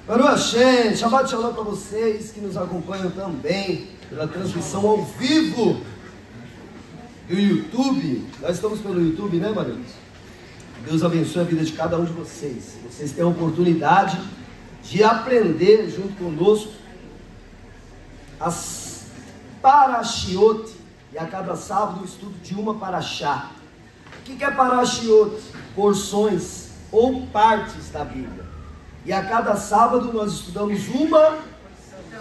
Baruch Hashem, Shabbat Shalom para vocês que nos acompanham também pela transmissão ao vivo do YouTube. Nós estamos pelo YouTube, né, Marinhos? Deus abençoe a vida de cada um de vocês. Vocês têm a oportunidade de aprender junto conosco as Parashiot, e a cada sábado o estudo de uma Parashá. O que é Parashiot? Porções ou partes da Bíblia. E a cada sábado nós estudamos uma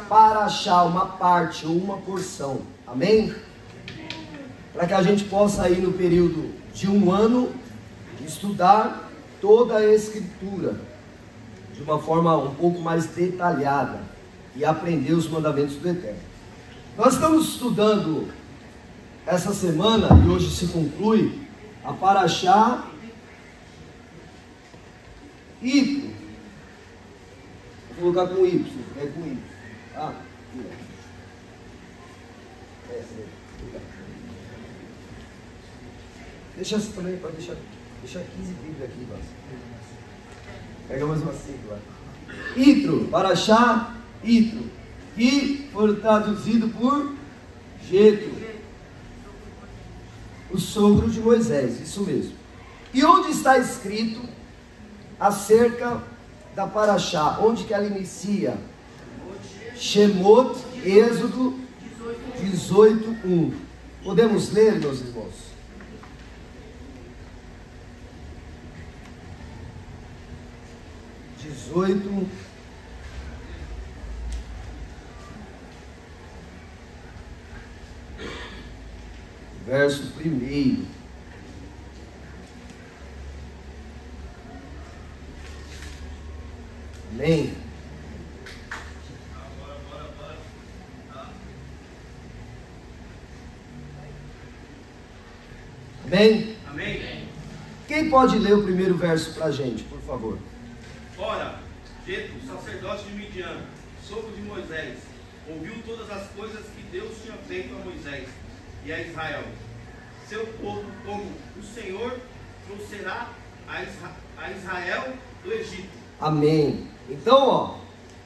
Parashá, uma parte ou uma porção. Amém? Para que a gente possa aí no período de um ano estudar toda a Escritura de uma forma um pouco mais detalhada e aprender os mandamentos do Eterno. Nós estamos estudando essa semana, e hoje se conclui, a Parashá Yitro. Vou colocar com Y, é com Y. Ah, deixa essa também, pode deixar 15 Bíblias aqui, nossa. Pega mais uma sigla. Yitro, Parashá Yitro, que foi traduzido por Jetro, o sogro de Moisés, isso mesmo. E onde está escrito acerca da Parashá? Onde que ela inicia? Shemot, Êxodo 18:1. Podemos ler, meus irmãos? Verso 1. Amém? Amém? Amém. Quem pode ler o primeiro verso para a gente, por favor? Ora, Jetro, sacerdote de Midian, sogro de Moisés, ouviu todas as coisas que Deus tinha feito a Moisés e a Israel, seu povo, como o Senhor trouxerá a Israel do Egito. Amém. Então, ó,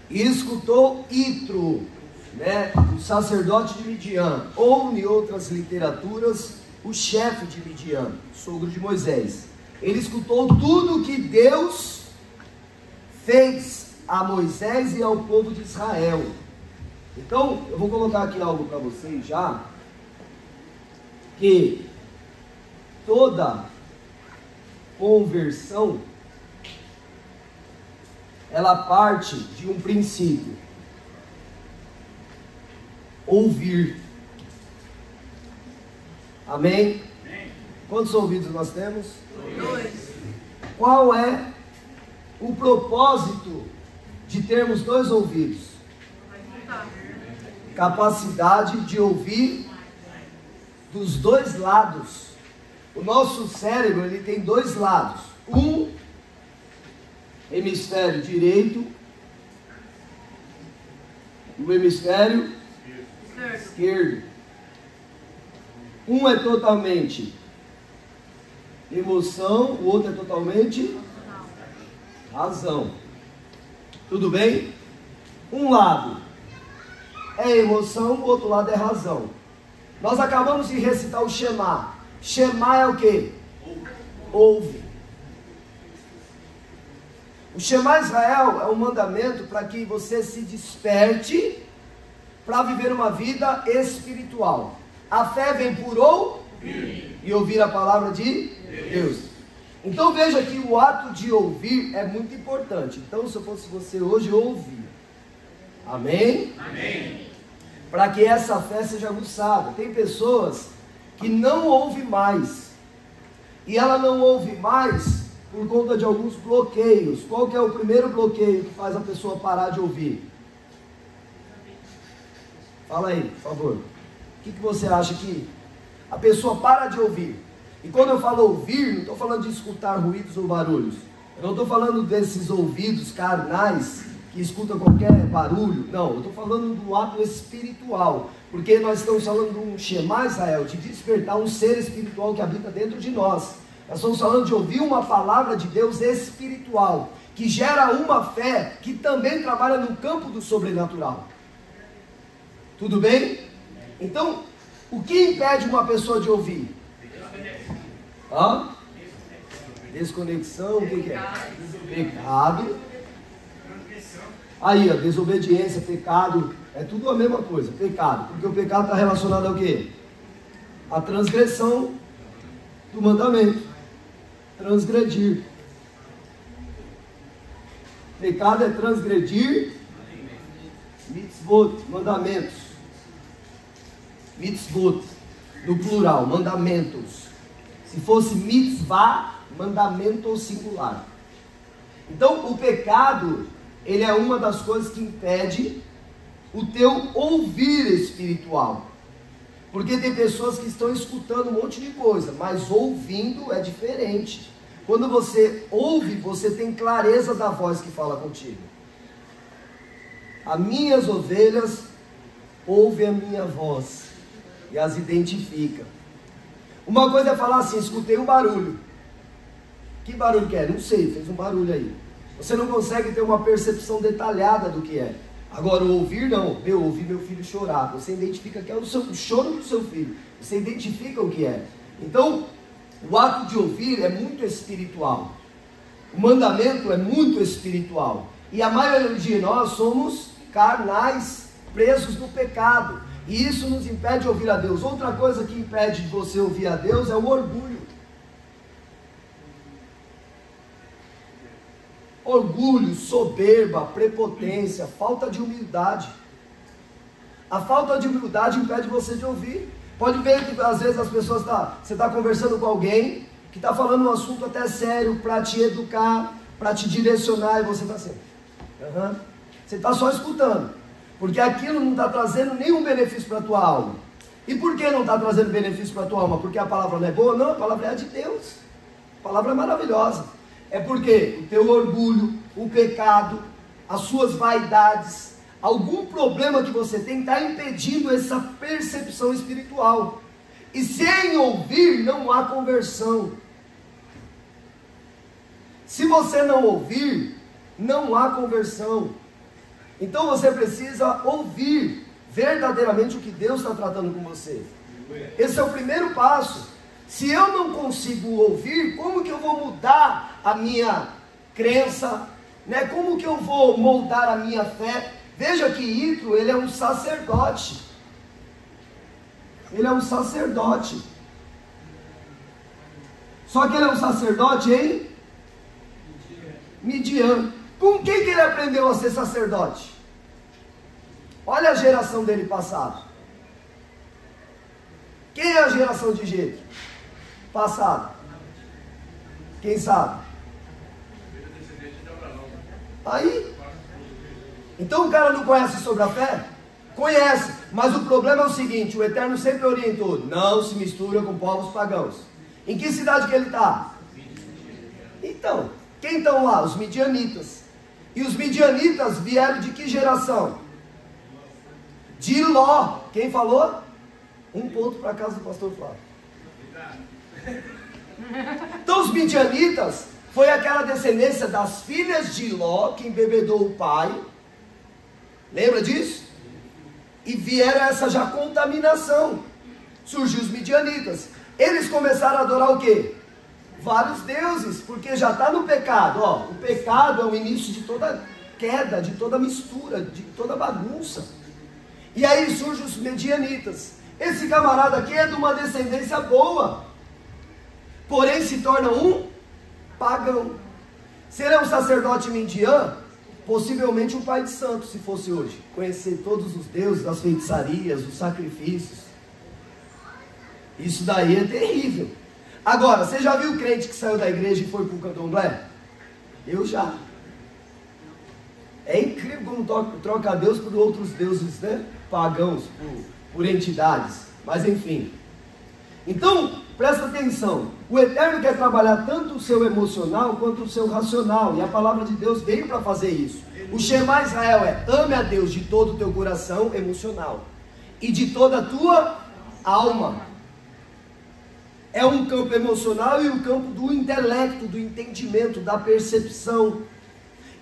e escutou Yitro, né, o sacerdote de Midian, ou em outras literaturas, o chefe de Midian, sogro de Moisés. Ele escutou tudo que Deus fez a Moisés e ao povo de Israel. Então, eu vou colocar aqui algo para vocês já, que toda conversão ela parte de um princípio: ouvir. Amém? Amém. Quantos ouvidos nós temos? 2. Qual é o propósito de termos 2 ouvidos? Capacidade de ouvir dos 2 lados. O nosso cérebro ele tem 2 lados. Um hemisfério direito e o hemisfério esquerdo. Um é totalmente emoção, o outro é totalmente razão. Tudo bem? Um lado é emoção, o outro lado é razão. Nós acabamos de recitar o Shema. Shema é o que? Ouve. O Shema Israel é um mandamento para que você se desperte para viver uma vida espiritual. A fé vem por ouvir e ouvir a palavra de Deus. Então veja que o ato de ouvir é muito importante. Então, se eu fosse você hoje, ouvir. Amém? Amém. Para que essa fé seja aguçada. Tem pessoas que não ouvem mais. E ela não ouve mais por conta de alguns bloqueios. Qual que é o primeiro bloqueio que faz a pessoa parar de ouvir? Fala aí, por favor. O que você acha que a pessoa para de ouvir? E quando eu falo ouvir, não estou falando de escutar ruídos ou barulhos. Eu não estou falando desses ouvidos carnais que escutam qualquer barulho. Não, eu estou falando do ato espiritual. Porque nós estamos falando de um Shema Israel, de despertar um ser espiritual que habita dentro de nós. Nós estamos falando de ouvir uma palavra de Deus espiritual. que gera uma fé que também trabalha no campo do sobrenatural. Tudo bem? Então, o que impede uma pessoa de ouvir? Desconexão, o que é? Pecado. Aí, desobediência, pecado, é tudo a mesma coisa, pecado. Porque o pecado está relacionado ao quê? A transgressão do mandamento. Transgredir. Pecado é transgredir mitzvot, mandamentos. Mitzvot, no plural, mandamentos. Se fosse mitzvah, mandamento singular. Então, o pecado, ele é uma das coisas que impede o teu ouvir espiritual. Porque tem pessoas que estão escutando um monte de coisa, mas ouvindo é diferente. Quando você ouve, você tem clareza da voz que fala contigo. As minhas ovelhas ouvem a minha voz e as identifica. Uma coisa é falar assim, escutei um barulho. Que barulho que é? Não sei, fez um barulho aí. Você não consegue ter uma percepção detalhada do que é. Agora, o ouvir não. Eu ouvi meu filho chorar. Você identifica que é o choro do seu filho. Você identifica o que é. Então, o ato de ouvir é muito espiritual. O mandamento é muito espiritual. E a maioria de nós somos carnais, presos no pecado. E isso nos impede de ouvir a Deus. Outra coisa que impede de você ouvir a Deus é o orgulho. Orgulho, soberba, prepotência, falta de humildade. A falta de humildade impede você de ouvir. Pode ver que às vezes as pessoas você está conversando com alguém que está falando um assunto até sério para te educar, para te direcionar, e você está assim. Você está só escutando, porque aquilo não está trazendo nenhum benefício para a tua alma. E por que não está trazendo benefício para a tua alma? Porque a palavra não é boa? Não, a palavra é de Deus. A palavra é maravilhosa. É porque o teu orgulho, o pecado, as suas vaidades, algum problema que você tem está impedindo essa percepção espiritual. E sem ouvir não há conversão. Se você não ouvir, não há conversão. Então você precisa ouvir verdadeiramente o que Deus está tratando com você. Esse é o primeiro passo. Se eu não consigo ouvir, como que eu vou mudar a minha crença? Né? Como que eu vou moldar a minha fé? Veja que Yitro, ele é um sacerdote. Ele é um sacerdote. Só que ele é um sacerdote em Midian. Com quem que ele aprendeu a ser sacerdote? Olha a geração dele passada. Quem é a geração de Jetro? Passada. Quem sabe? Aí. Então o cara não conhece sobre a fé? Conhece, mas o problema é o seguinte: o Eterno sempre orientou, não se mistura com povos pagãos. Em que cidade que ele está? Então, quem estão lá? Os midianitas. E os midianitas vieram de que geração? De Ló. Quem falou? Um ponto para a casa do pastor Flávio. Então os midianitas foi aquela descendência das filhas de Ló que embebedou o pai. Lembra disso? E vieram essa já contaminação. Surgiu os midianitas. Eles começaram a adorar o quê? Vários deuses, porque já está no pecado. Ó, o pecado é o início de toda queda, de toda mistura, de toda bagunça. E aí surgem os midianitas. Esse camarada aqui é de uma descendência boa, porém se torna um pagão. Se ele é um sacerdote midian, possivelmente um pai de santo, se fosse hoje. Conhecer todos os deuses, as feitiçarias, os sacrifícios. Isso daí é terrível. Agora, você já viu o crente que saiu da igreja e foi para o candomblé? Eu já. É incrível como troca Deus por outros deuses, né? Pagãos, por entidades. Mas enfim. Então, presta atenção. O Eterno quer trabalhar tanto o seu emocional quanto o seu racional. E a palavra de Deus veio para fazer isso. O Shema Israel é: ame a Deus de todo o teu coração emocional e de toda a tua alma. É um campo emocional e o campo do intelecto, do entendimento, da percepção.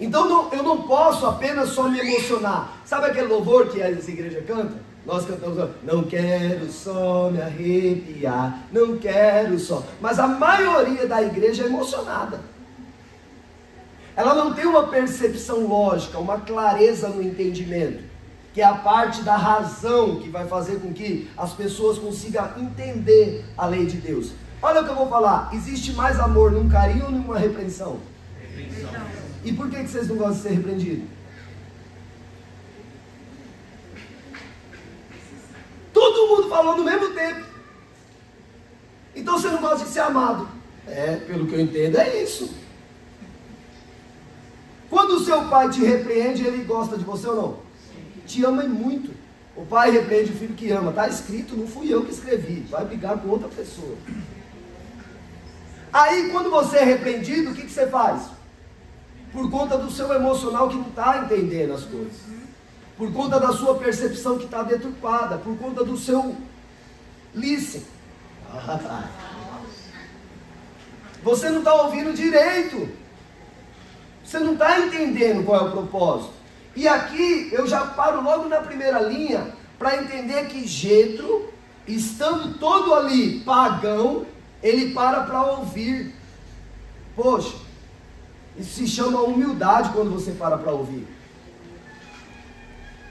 Então eu não posso apenas só me emocionar. Sabe aquele louvor que essa igreja canta? Nós cantamos, não quero só me arrepiar, não quero só. Mas a maioria da igreja é emocionada. Ela não tem uma percepção lógica, uma clareza no entendimento, que é a parte da razão que vai fazer com que as pessoas consigam entender a lei de Deus. Olha o que eu vou falar, existe mais amor num carinho ou numa repreensão? Repreensão. E por que vocês não gostam de ser repreendidos? Todo mundo falou no mesmo tempo. Então você não gosta de ser amado. Pelo que eu entendo é isso. Quando o seu pai te repreende, ele gosta de você ou não? Te ama e muito. O pai repreende o filho que ama. Está escrito, não fui eu que escrevi. Vai brigar com outra pessoa. Aí quando você é repreendido, o que você faz? Por conta do seu emocional que não está entendendo as coisas. Por conta da sua percepção que está deturpada. Por conta do seu listen. Você não está ouvindo direito. Você não está entendendo qual é o propósito. E aqui eu já paro logo na primeira linha para entender que Jetro, estando todo ali pagão, ele para ouvir. Poxa, isso se chama humildade quando você para ouvir.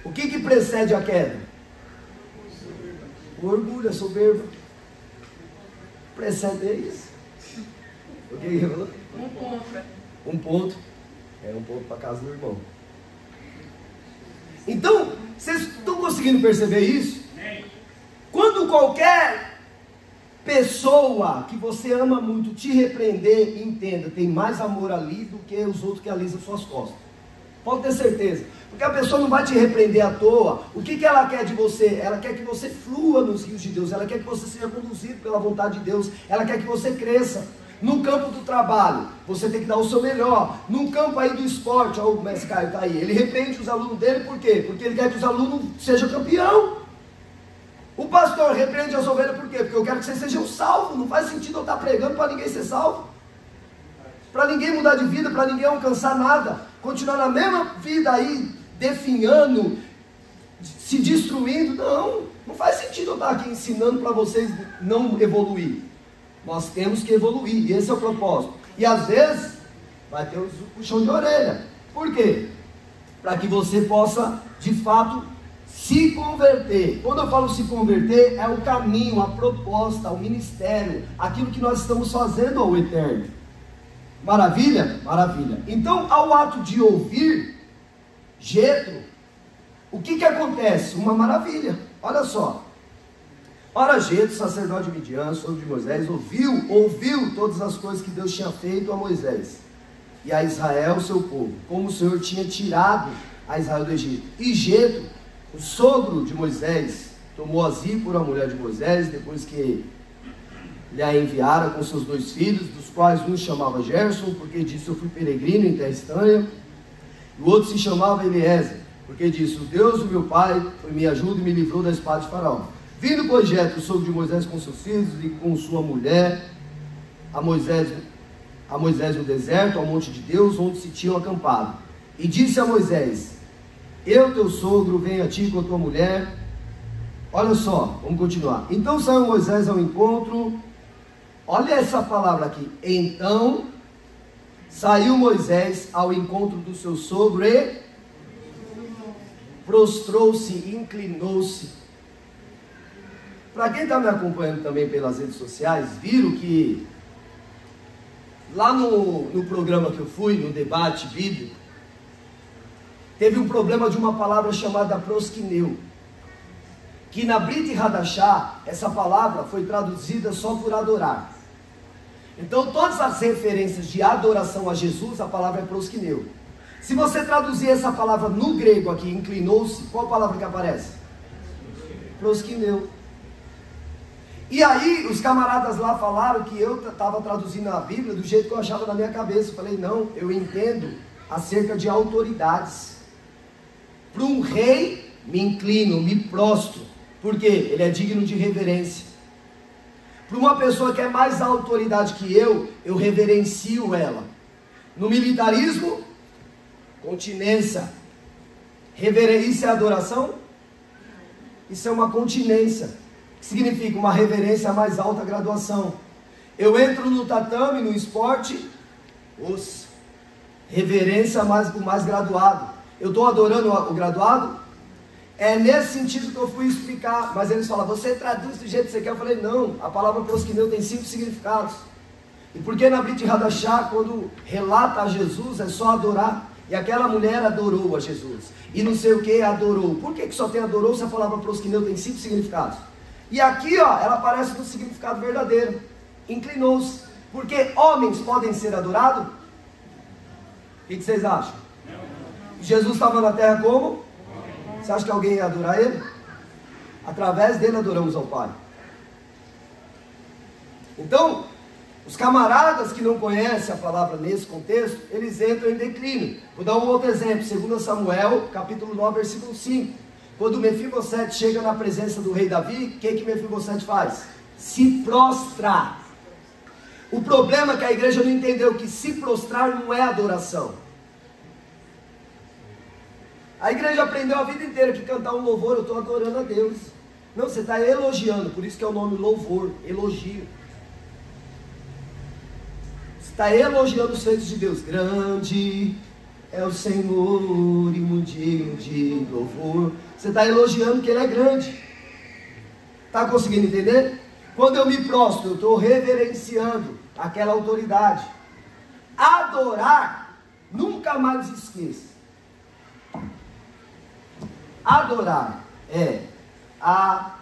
O que precede a queda? O orgulho, a soberba. Precede isso. O que ele falou? Um ponto. É um ponto para casa do irmão. Então, vocês estão conseguindo perceber isso? Quando qualquer pessoa que você ama muito te repreender, entenda, tem mais amor ali do que os outros que alisam suas costas. Pode ter certeza. Porque a pessoa não vai te repreender à toa. O que ela quer de você? Ela quer que você flua nos rios de Deus. Ela quer que você seja conduzido pela vontade de Deus. Ela quer que você cresça. No campo do trabalho, você tem que dar o seu melhor. No campo aí do esporte, olha o mestre Caio está aí. Ele repreende os alunos dele, por quê? Porque ele quer que os alunos sejam campeão. O pastor repreende as ovelhas por quê? Porque eu quero que vocês sejam salvos. Não faz sentido eu estar pregando para ninguém ser salvo. Para ninguém mudar de vida, para ninguém alcançar nada. Continuar na mesma vida aí, definhando, se destruindo. Não faz sentido eu estar aqui ensinando para vocês não evoluir. Nós temos que evoluir, e esse é o propósito. E às vezes, vai ter um puxão de orelha. Por quê? Para que você possa, de fato, se converter. Quando eu falo se converter, é o caminho, a proposta, o ministério, aquilo que nós estamos fazendo ao eterno. Maravilha? Maravilha. Então, ao ato de ouvir Jetro, o que acontece? Uma maravilha. Olha só. Ora, Jetro, sacerdote midian, sogro de Moisés, ouviu todas as coisas que Deus tinha feito a Moisés e a Israel, seu povo, como o Senhor tinha tirado a Israel do Egito. E Jetro, o sogro de Moisés, tomou a Zípora, a mulher de Moisés, depois que lhe a enviara com seus 2 filhos, dos quais um chamava Gerson, porque disse, eu fui peregrino em terra estranha, e o outro se chamava Eliezer, porque disse, o Deus do meu pai foi minha ajuda e me livrou da espada de Faraó. Vindo, pois, Jetro, o sogro de Moisés, com seus filhos e com sua mulher, a Moisés no deserto, ao monte de Deus, onde se tinham acampado. E disse a Moisés, eu, teu sogro, venho a ti com a tua mulher. Olha só, vamos continuar. Então saiu Moisés ao encontro. Olha essa palavra aqui. Então saiu Moisés ao encontro do seu sogro e prostrou-se, inclinou-se. Para quem está me acompanhando também pelas redes sociais, viram que lá no programa que eu fui, no debate bíblico, teve um problema de uma palavra chamada prosquineu, que na Brit Hadashah, essa palavra foi traduzida só por adorar. Então todas as referências de adoração a Jesus, a palavra é prosquineu. Se você traduzir essa palavra no grego aqui, inclinou-se, qual palavra que aparece? Prosquineu. E aí os camaradas lá falaram que eu estava traduzindo a Bíblia do jeito que eu achava na minha cabeça. Eu falei, não, eu entendo acerca de autoridades. Para um rei, me inclino, me prostro, porque ele é digno de reverência. Para uma pessoa que é mais autoridade que eu reverencio ela. No militarismo, Continência. Reverência é adoração? Isso é uma continência. Que significa uma reverência à mais alta graduação. Eu entro no tatame, no esporte, reverência o mais graduado. Eu estou adorando o graduado? É nesse sentido que eu fui explicar. Mas eles falam, você traduz do jeito que você quer. Eu falei, não, a palavra proskineu tem 5 significados. E porque na Brit Hadashah, quando relata a Jesus, é só adorar. E aquela mulher adorou a Jesus. E não sei o que, adorou. Por que só tem adorou se a palavra proskineu tem 5 significados? E aqui, ó, ela aparece no significado verdadeiro. Inclinou-se. Porque homens podem ser adorados? O que vocês acham? Jesus estava na terra como? Você acha que alguém ia adorar ele? Através dele adoramos ao Pai. Então, os camaradas que não conhecem a palavra nesse contexto, eles entram em declínio. Vou dar um outro exemplo, 2 Samuel, capítulo 9, versículo 5. Quando Mefibosete chega na presença do rei Davi, o que Mefibosete faz? Se prostra. O problema é que a igreja não entendeu que se prostrar não é adoração. A igreja aprendeu a vida inteira que cantar um louvor, eu estou adorando a Deus. Não, você está elogiando, por isso que é o nome louvor, elogio. Você está elogiando os feitos de Deus. Grande é o Senhor e muito digno de louvor. Você está elogiando que Ele é grande. Está conseguindo entender? Quando eu me prostro, eu estou reverenciando aquela autoridade. Adorar, nunca mais esqueça. Adorar é avodar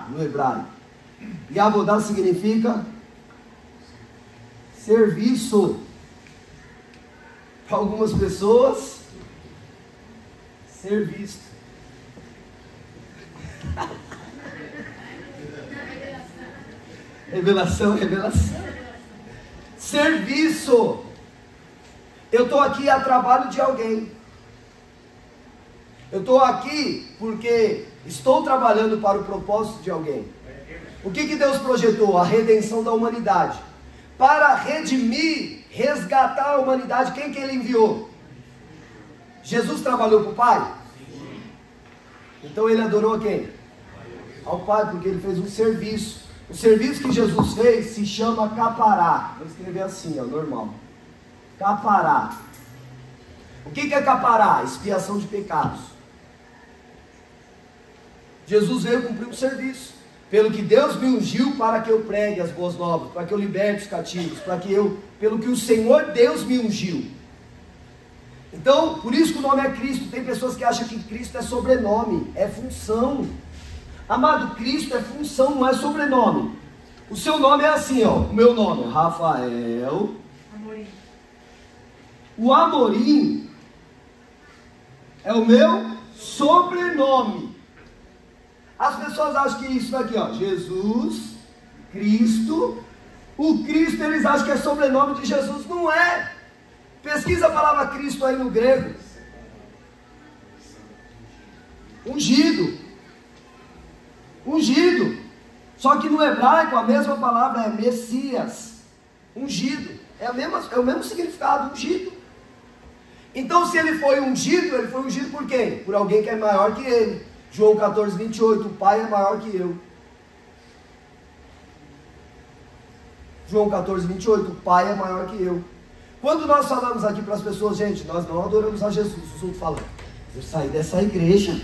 no hebraico. E avodar significa serviço. Para algumas pessoas, ser visto. Revelação. Serviço. Eu estou aqui a trabalho de alguém. Eu estou aqui porque estou trabalhando para o propósito de alguém. O que Deus projetou? A redenção da humanidade. Para redimir, resgatar a humanidade, quem que Ele enviou? Jesus trabalhou para o Pai? Então Ele adorou a quem? Ao Pai, porque Ele fez um serviço. O serviço que Jesus fez se chama capará. Vou escrever assim, ó, normal. Capará. O que é capará? Expiação de pecados. Jesus veio cumprir um serviço. Pelo que Deus me ungiu para que eu pregue as boas novas, para que eu liberte os cativos, pelo que o Senhor Deus me ungiu. Então, por isso que o nome é Cristo. Tem pessoas que acham que Cristo é sobrenome, é função. Amado, Cristo é função, não é sobrenome. O seu nome é assim, ó. O meu nome é Rafael Amorim. O Amorim é o meu sobrenome. As pessoas acham que isso daqui, ó, Jesus, Cristo, o Cristo eles acham que é sobrenome de Jesus, não é. Pesquisa a palavra Cristo aí no grego. Ungido. Ungido. Só que no hebraico a mesma palavra é Messias. Ungido. É o mesmo significado, ungido. Então se ele foi ungido por quem? Por alguém que é maior que ele. João 14, 28, o Pai é maior que eu. João 14, 28, o Pai é maior que eu. Quando nós falamos aqui para as pessoas, gente, nós não adoramos a Jesus. Os outros falam, eu saí dessa igreja,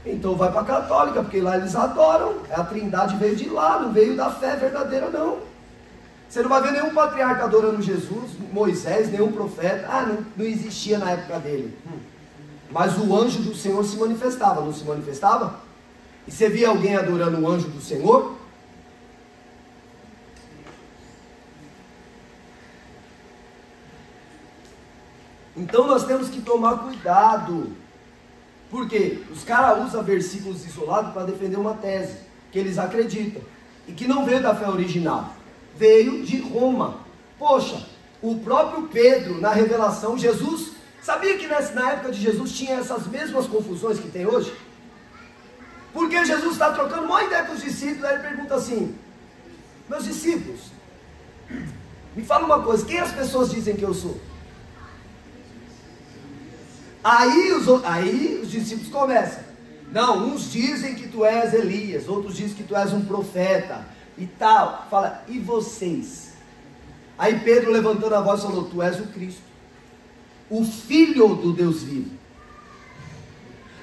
então vai para a católica, porque lá eles adoram. A trindade veio de lá, não veio da fé verdadeira não. Você não vai ver nenhum patriarca adorando Jesus, Moisés, nenhum profeta. Não existia na época dele. Mas o anjo do Senhor se manifestava, não se manifestava? E você via alguém adorando o anjo do Senhor? Então nós temos que tomar cuidado. Por quê? Os caras usam versículos isolados para defender uma tese que eles acreditam. E que não veio da fé original. Veio de Roma. Poxa, o próprio Pedro, na revelação, Jesus... Sabia que na época de Jesus tinha essas mesmas confusões que tem hoje? Porque Jesus está trocando uma ideia com os discípulos, aí ele pergunta assim, meus discípulos, me fala uma coisa, quem as pessoas dizem que eu sou? Aí os discípulos começam. Não, uns dizem que tu és Elias, outros dizem que tu és um profeta e tal. Fala, e vocês? Aí Pedro, levantando a voz, falou, tu és o Cristo, o Filho do Deus vivo.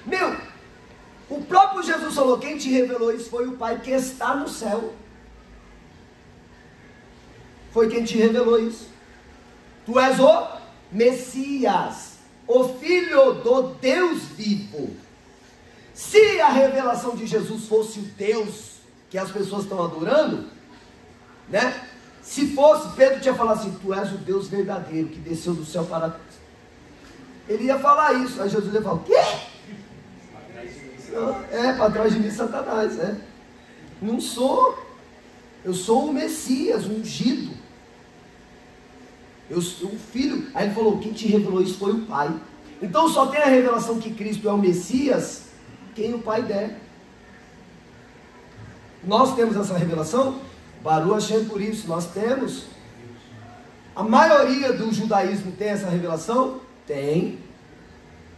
Meu, o próprio Jesus falou, quem te revelou isso foi o Pai que está no céu. Foi quem te revelou isso. Tu és o Messias, o Filho do Deus vivo. Se a revelação de Jesus fosse o Deus que as pessoas estão adorando, né? Se fosse, Pedro tinha falado assim, tu és o Deus verdadeiro que desceu do céu para... Ele ia falar isso, aí Jesus ia falar, o quê? Para trás de mim Satanás, Não sou, eu sou o Messias, o ungido. Eu sou o Filho. Aí ele falou, quem te revelou isso foi o Pai. Então só tem a revelação que Cristo é o Messias, quem o Pai der. Nós temos essa revelação? Baruch Hashem por isso, nós temos. A maioria do judaísmo tem essa revelação? Tem.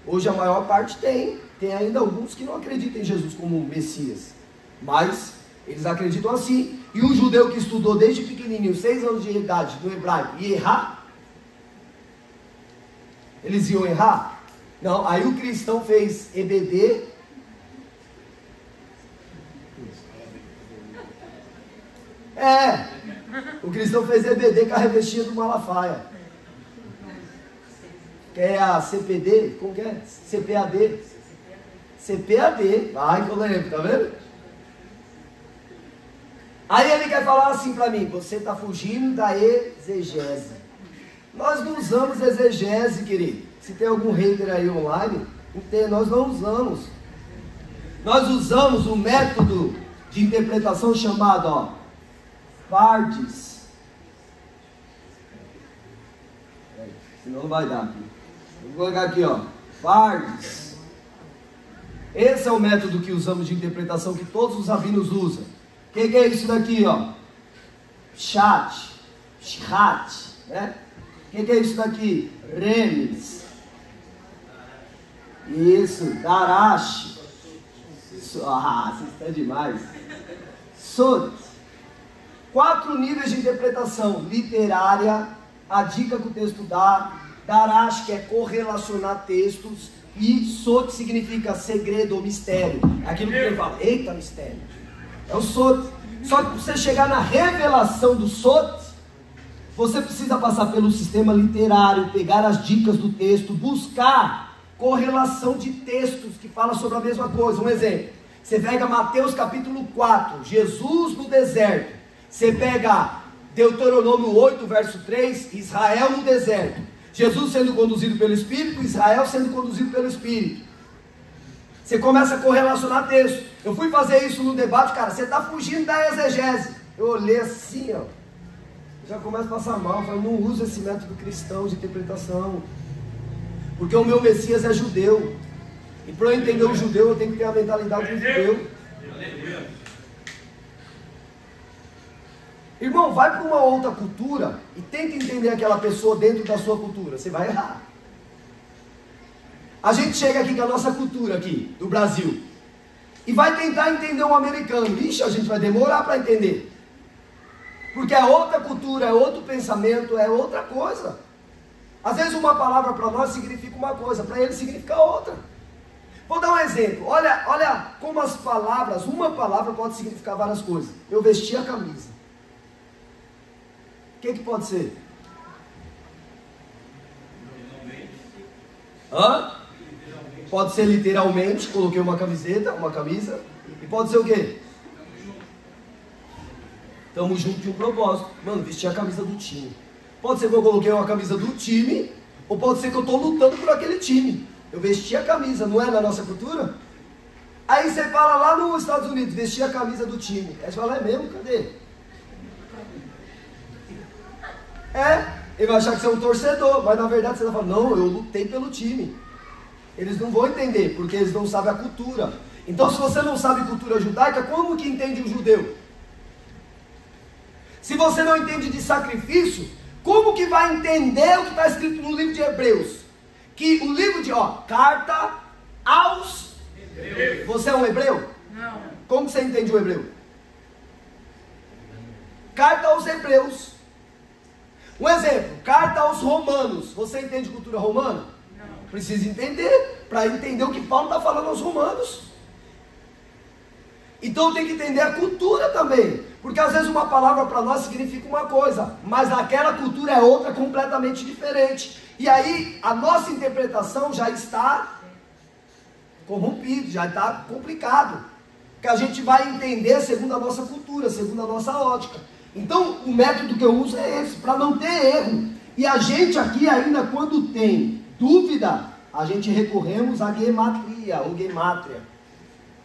Hoje a maior parte tem. Tem ainda alguns que não acreditam em Jesus como Messias, mas eles acreditam assim. E um judeu que estudou desde pequenininho, 6 anos de idade, no hebraico, ia errar? Eles iam errar? Não, aí o cristão fez EBD. O cristão fez EBD com a revestinha do Malafaia. Que é a CPD, como que é? CPAD. CPAD, vai que eu lembro, tá vendo? Aí ele quer falar assim para mim, você está fugindo da exegese. Nós não usamos exegese, querido. Se tem algum hater aí online, nós não usamos. Nós usamos um método de interpretação chamado, Pardes. Senão não vai dar aqui. Vou colocar aqui, Pardes. Esse é o método que usamos de interpretação que todos os rabinos usam. O que é isso daqui, Chat, né? O que é isso daqui? Remes. Isso, Darash. Isso está demais. Sot. 4 níveis de interpretação literária, a dica que o texto dá, Darash, que é correlacionar textos, e Sot significa segredo ou mistério. Aquilo que ele fala, eita, mistério. É o Sot. Só que para você chegar na revelação do Sot, você precisa passar pelo sistema literário, pegar as dicas do texto, buscar correlação de textos que falam sobre a mesma coisa. Um exemplo, você pega Mateus capítulo 4, Jesus no deserto. Você pega Deuteronômio 8, verso 3, Israel no deserto. Jesus sendo conduzido pelo Espírito, Israel sendo conduzido pelo Espírito. Você começa a correlacionar texto. Eu fui fazer isso no debate, cara, você está fugindo da exegese. Eu olhei assim, já começo a passar mal. Eu falei, não uso esse método cristão de interpretação. Porque o meu Messias é judeu. E para eu entender o judeu, eu tenho que ter a mentalidade do judeu. Irmão, vai para uma outra cultura e tenta entender aquela pessoa dentro da sua cultura. Você vai errar. A gente chega aqui com a nossa cultura aqui, do Brasil, e vai tentar entender um americano. Ixi, a gente vai demorar para entender. Porque é outra cultura, é outro pensamento, é outra coisa. Às vezes uma palavra para nós significa uma coisa, para ele significa outra. Vou dar um exemplo. Olha como as palavras, uma palavra pode significar várias coisas. Eu vesti a camisa. O que pode ser? Pode ser literalmente, coloquei uma camisa. E pode ser o quê? Estamos juntos de um propósito. Mano, vesti a camisa do time. Pode ser que eu coloquei uma camisa do time, ou pode ser que eu estou lutando por aquele time. Eu vesti a camisa, não é na nossa cultura? Aí você fala lá nos Estados Unidos, vesti a camisa do time. Aí você fala, é mesmo? Cadê? Ele vai achar que você é um torcedor, mas na verdade você está falando, não, eu lutei pelo time. Eles não vão entender, porque eles não sabem a cultura. Então se você não sabe cultura judaica, como que entende um judeu? Se você não entende de sacrifício, como que vai entender o que está escrito no livro de Hebreus? que o livro de, carta aos hebreus. Você é um hebreu? Não. Como você entende o hebreu? Carta aos hebreus. Um exemplo, carta aos romanos. Você entende cultura romana? Não. Precisa entender, para entender o que Paulo está falando aos romanos. Então tem que entender a cultura também, porque às vezes uma palavra para nós significa uma coisa, mas naquela cultura é outra completamente diferente. E aí a nossa interpretação já está corrompida, já está complicado, porque a gente vai entender segundo a nossa cultura, segundo a nossa ótica. Então o método que eu uso é esse, para não ter erro. E a gente aqui ainda, quando tem dúvida, a gente recorremos à gematria ou gemátria,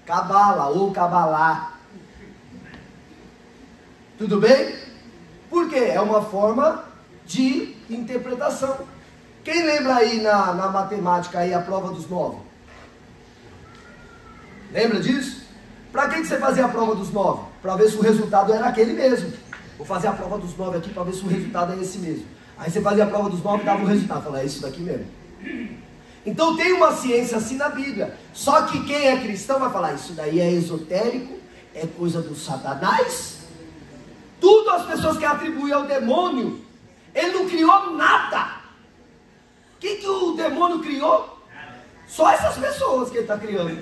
cabala ou cabalá. Tudo bem? Por quê? É uma forma de interpretação. Quem lembra aí na matemática aí a prova dos 9? Lembra disso? Para que você fazia a prova dos 9? Para ver se o resultado era aquele mesmo. Vou fazer a prova dos 9 aqui para ver se o resultado é esse mesmo. Aí você fazia a prova dos 9 e dava o resultado. Fala, é isso daqui mesmo. Então tem uma ciência assim na Bíblia. Só que quem é cristão vai falar, isso daí é esotérico, é coisa do Satanás. Tudo as pessoas que atribuem ao demônio. Ele não criou nada. O que o demônio criou? Só essas pessoas que ele está criando.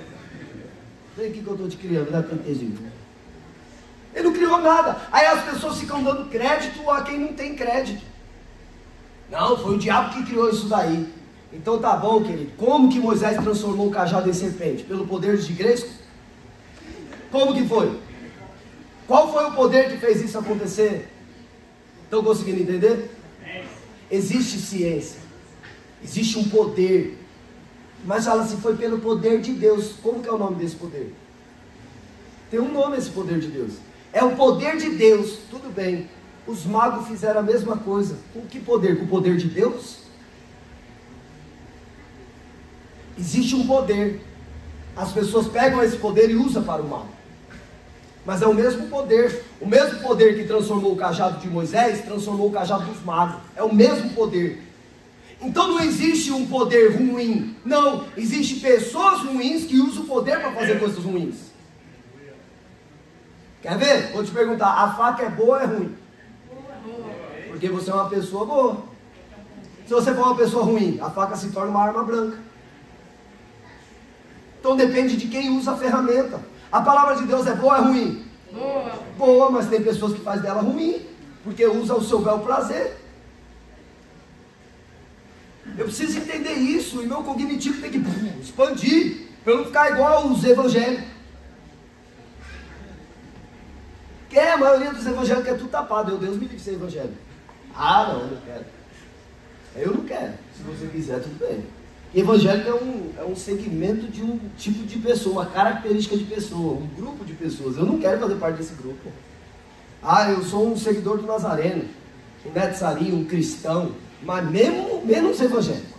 Vem aqui que eu estou te criando, dá tantezinho. Ele não criou nada. Aí as pessoas ficam dando crédito a quem não tem crédito. Não, foi o diabo que criou isso daí. Então tá bom, querido. Como que Moisés transformou o cajado em serpente? Pelo poder de Cristo? Como que foi? Qual foi o poder que fez isso acontecer? Estão conseguindo entender? Existe ciência. Existe um poder. Mas fala assim, foi pelo poder de Deus. Como que é o nome desse poder? Tem um nome esse poder de Deus. É o poder de Deus. Tudo bem. Os magos fizeram a mesma coisa. Com que poder? Com o poder de Deus? Existe um poder. As pessoas pegam esse poder e usam para o mal. Mas é o mesmo poder. O mesmo poder que transformou o cajado de Moisés, transformou o cajado dos magos. É o mesmo poder. Então não existe um poder ruim. Não, existe pessoas ruins que usam o poder para fazer coisas ruins. Quer ver? Vou te perguntar, a faca é boa ou é ruim? Porque você é uma pessoa boa. Se você for uma pessoa ruim, a faca se torna uma arma branca. Então depende de quem usa a ferramenta. A palavra de Deus é boa ou é ruim? Boa. Boa, mas tem pessoas que fazem dela ruim, porque usa o seu bel prazer. Eu preciso entender isso, e meu cognitivo tem que expandir, para eu não ficar igual os evangélicos. Que a maioria dos evangélicos é tudo tapado. Deus me livre de ser evangélico. Ah, não, eu não quero. Eu não quero. Se você quiser, tudo bem. Evangélico é um segmento de um tipo de pessoa, uma característica de pessoa, um grupo de pessoas. Eu não quero fazer parte desse grupo. Ah, eu sou um seguidor do Nazareno, um netzarinho, um cristão, mas menos evangélico.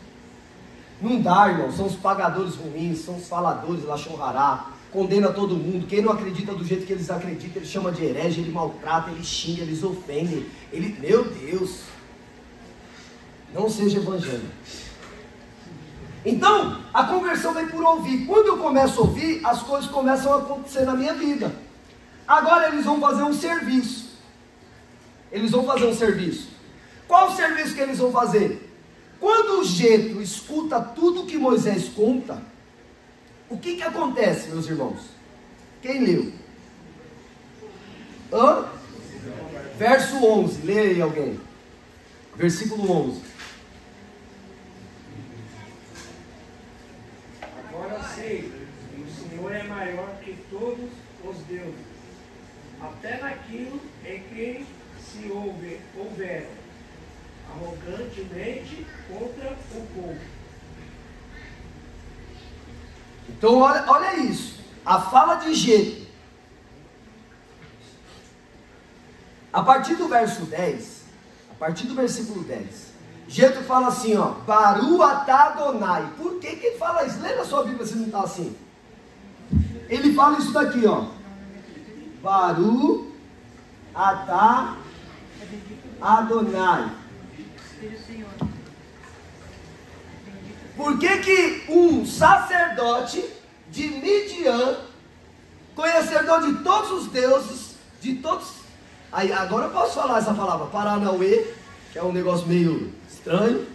Não dá, irmão. São os pagadores ruins, são os faladores, lachonrará, condena todo mundo. Quem não acredita do jeito que eles acreditam, ele chama de herege, ele maltrata, ele xinga, eles ofendem. Meu Deus, não seja evangélico. Então, a conversão vem por ouvir. Quando eu começo a ouvir, as coisas começam a acontecer na minha vida. Agora eles vão fazer um serviço. Eles vão fazer um serviço. Qual o serviço que eles vão fazer? Quando o Jetro escuta tudo que Moisés conta, o que acontece, meus irmãos? Quem leu? Verso 11, lê aí alguém. Versículo 11. Agora sei que o Senhor é maior que todos os deuses, até naquilo em que se houver arrogantemente contra o povo. Então olha isso, a fala de Jetro, a partir do verso 10, a partir do versículo 10, Jetro fala assim, Baru atá Adonai. Por que ele fala isso? Lê na sua Bíblia se não está assim. Ele fala isso daqui, Baru atá Adonai. Por que um sacerdote de Midian, conhecedor de todos os deuses, de todos... Aí, agora eu posso falar essa palavra, Paranauê, que é um negócio meio estranho,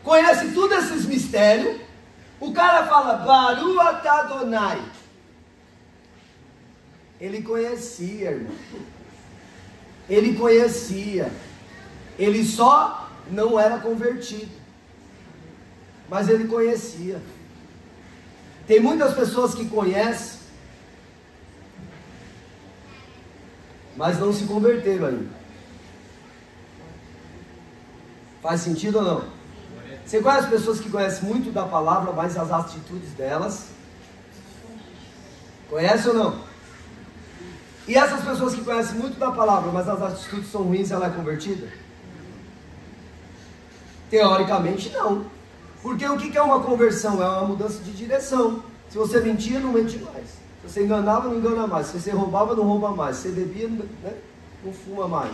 conhece todos esses mistérios, o cara fala, Baruch Adonai. Ele conhecia, irmão. Ele conhecia. Ele só não era convertido. Mas ele conhecia. Tem muitas pessoas que conhecem, mas não se converteram ainda. Faz sentido ou não? Você conhece pessoas que conhecem muito da palavra, mas as atitudes delas? Conhece ou não? E essas pessoas que conhecem muito da palavra, mas as atitudes são ruins, ela é convertida? Teoricamente não. Porque o que é uma conversão? É uma mudança de direção. Se você mentia, não mente mais. Se você enganava, não engana mais. Se você roubava, não rouba mais. Se você bebia, né, não fuma mais.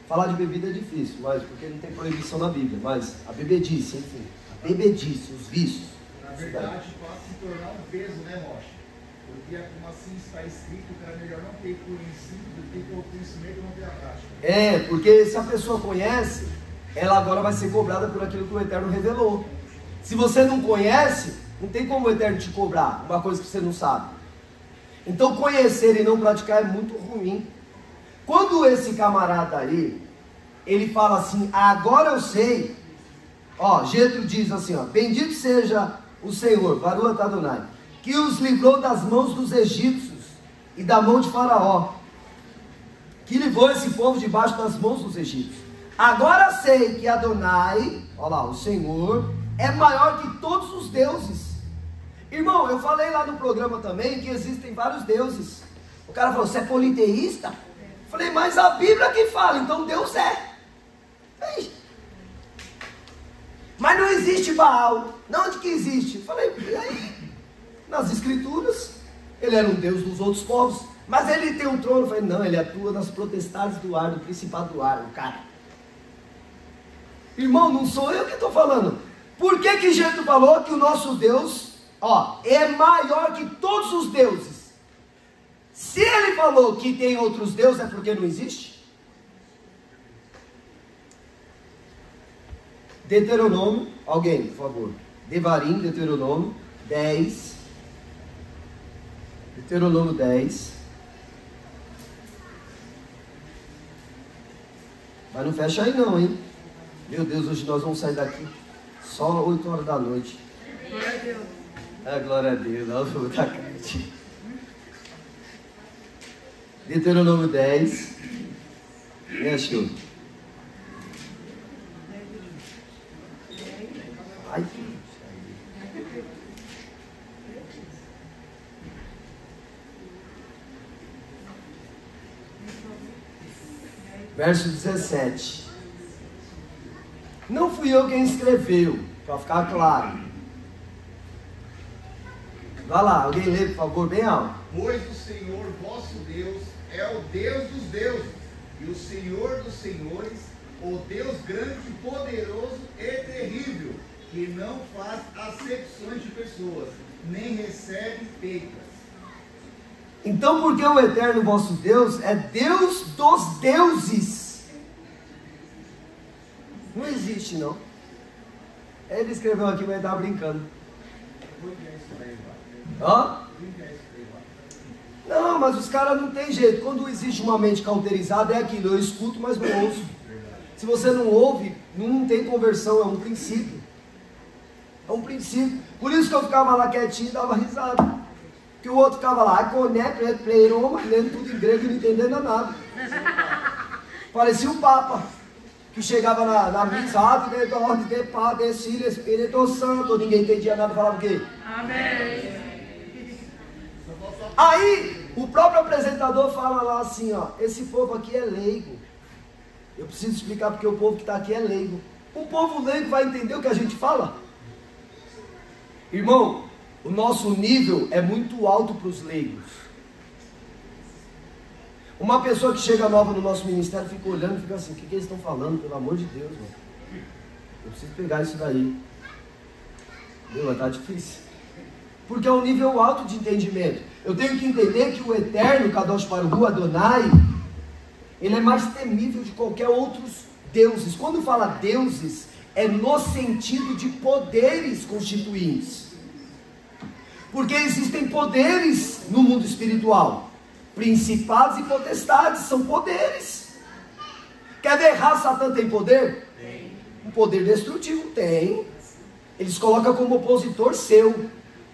Falar de bebida é difícil, mas porque não tem proibição na Bíblia. Mas a bebedice, enfim. A bebedice, os vícios. Na verdade, pode se tornar um peso, né, Rocha? Porque como assim está escrito que era melhor não ter conhecido do que ter o conhecimento e não ter a prática. É, porque se a pessoa conhece, ela agora vai ser cobrada por aquilo que o Eterno revelou. Se você não conhece, não tem como o Eterno te cobrar uma coisa que você não sabe. Então conhecer e não praticar é muito ruim. Quando esse camarada aí, ele fala assim, agora eu sei, ó, Jetro diz assim, ó, bendito seja o Senhor, Baruch Adonai, que os livrou das mãos dos egípcios e da mão de Faraó, que livrou esse povo debaixo das mãos dos egípcios. Agora sei que Adonai, ó lá, o Senhor, é maior que todos os deuses. Irmão, eu falei lá no programa também que existem vários deuses. O cara falou, você é politeísta? Eu falei, mas a Bíblia que fala, então Deus é. Mas não existe Baal. Não, onde que existe? Eu falei, e aí? Nas escrituras, ele era um Deus dos outros povos. Mas ele tem um trono. Eu falei, não, ele atua nas potestades do ar, do principado do ar, o cara. Irmão, não sou eu que estou falando. Por que Jetro falou que o nosso Deus, ó, é maior que todos os deuses? Se ele falou que tem outros deuses, é porque não existe? Deuteronômio, alguém, por favor. Devarim, Deuteronômio 10. Deuteronômio 10. Mas não fecha aí não, hein? Meu Deus, hoje nós vamos sair daqui só 8 horas da noite. Glória a Deus. É, glória a Deus. Não, vou dar crente. Deuteronômio 10. Me achou. Ai, verso 17. Não fui eu quem escreveu, para ficar claro. Vai lá, alguém lê, por favor, bem alto. Pois o Senhor vosso Deus é o Deus dos deuses, e o Senhor dos senhores, o Deus grande, poderoso e terrível, que não faz acepções de pessoas, nem recebe peitas. Então, porque o eterno vosso Deus é Deus dos deuses. Não existe, não. Ele escreveu aqui, mas ele estava brincando. Hã? Não, mas os caras não tem jeito. Quando existe uma mente cauterizada, é aquilo. Eu escuto, mas não ouço. Se você não ouve, não tem conversão. É um princípio. É um princípio. Por isso que eu ficava lá quietinho e dava risada. Que o outro ficava lá, pleroma, lendo tudo em grego e não entendendo nada. Parecia o Papa, que chegava na missa, ordem de Padre, Filho, Espírito Santo, ninguém entendia nada, falava o quê? Amém. Aí, o próprio apresentador fala lá assim, ó, esse povo aqui é leigo. Eu preciso explicar porque o povo que está aqui é leigo. O povo leigo vai entender o que a gente fala? Irmão, o nosso nível é muito alto para os leigos. Uma pessoa que chega nova no nosso ministério fica olhando e fica assim, o que eles estão falando, pelo amor de Deus, mano? Eu preciso pegar isso daí. Meu, tá difícil. Porque é um nível alto de entendimento. Eu tenho que entender que o eterno, Kadosh Baruch Hu Adonai, ele é mais temível de qualquer outros deuses. Quando fala deuses, é no sentido de poderes constituintes. Porque existem poderes no mundo espiritual. Principados e potestades são poderes. Quer ver, Satã tem poder? Tem. Um poder destrutivo? Tem. Eles colocam como opositor seu.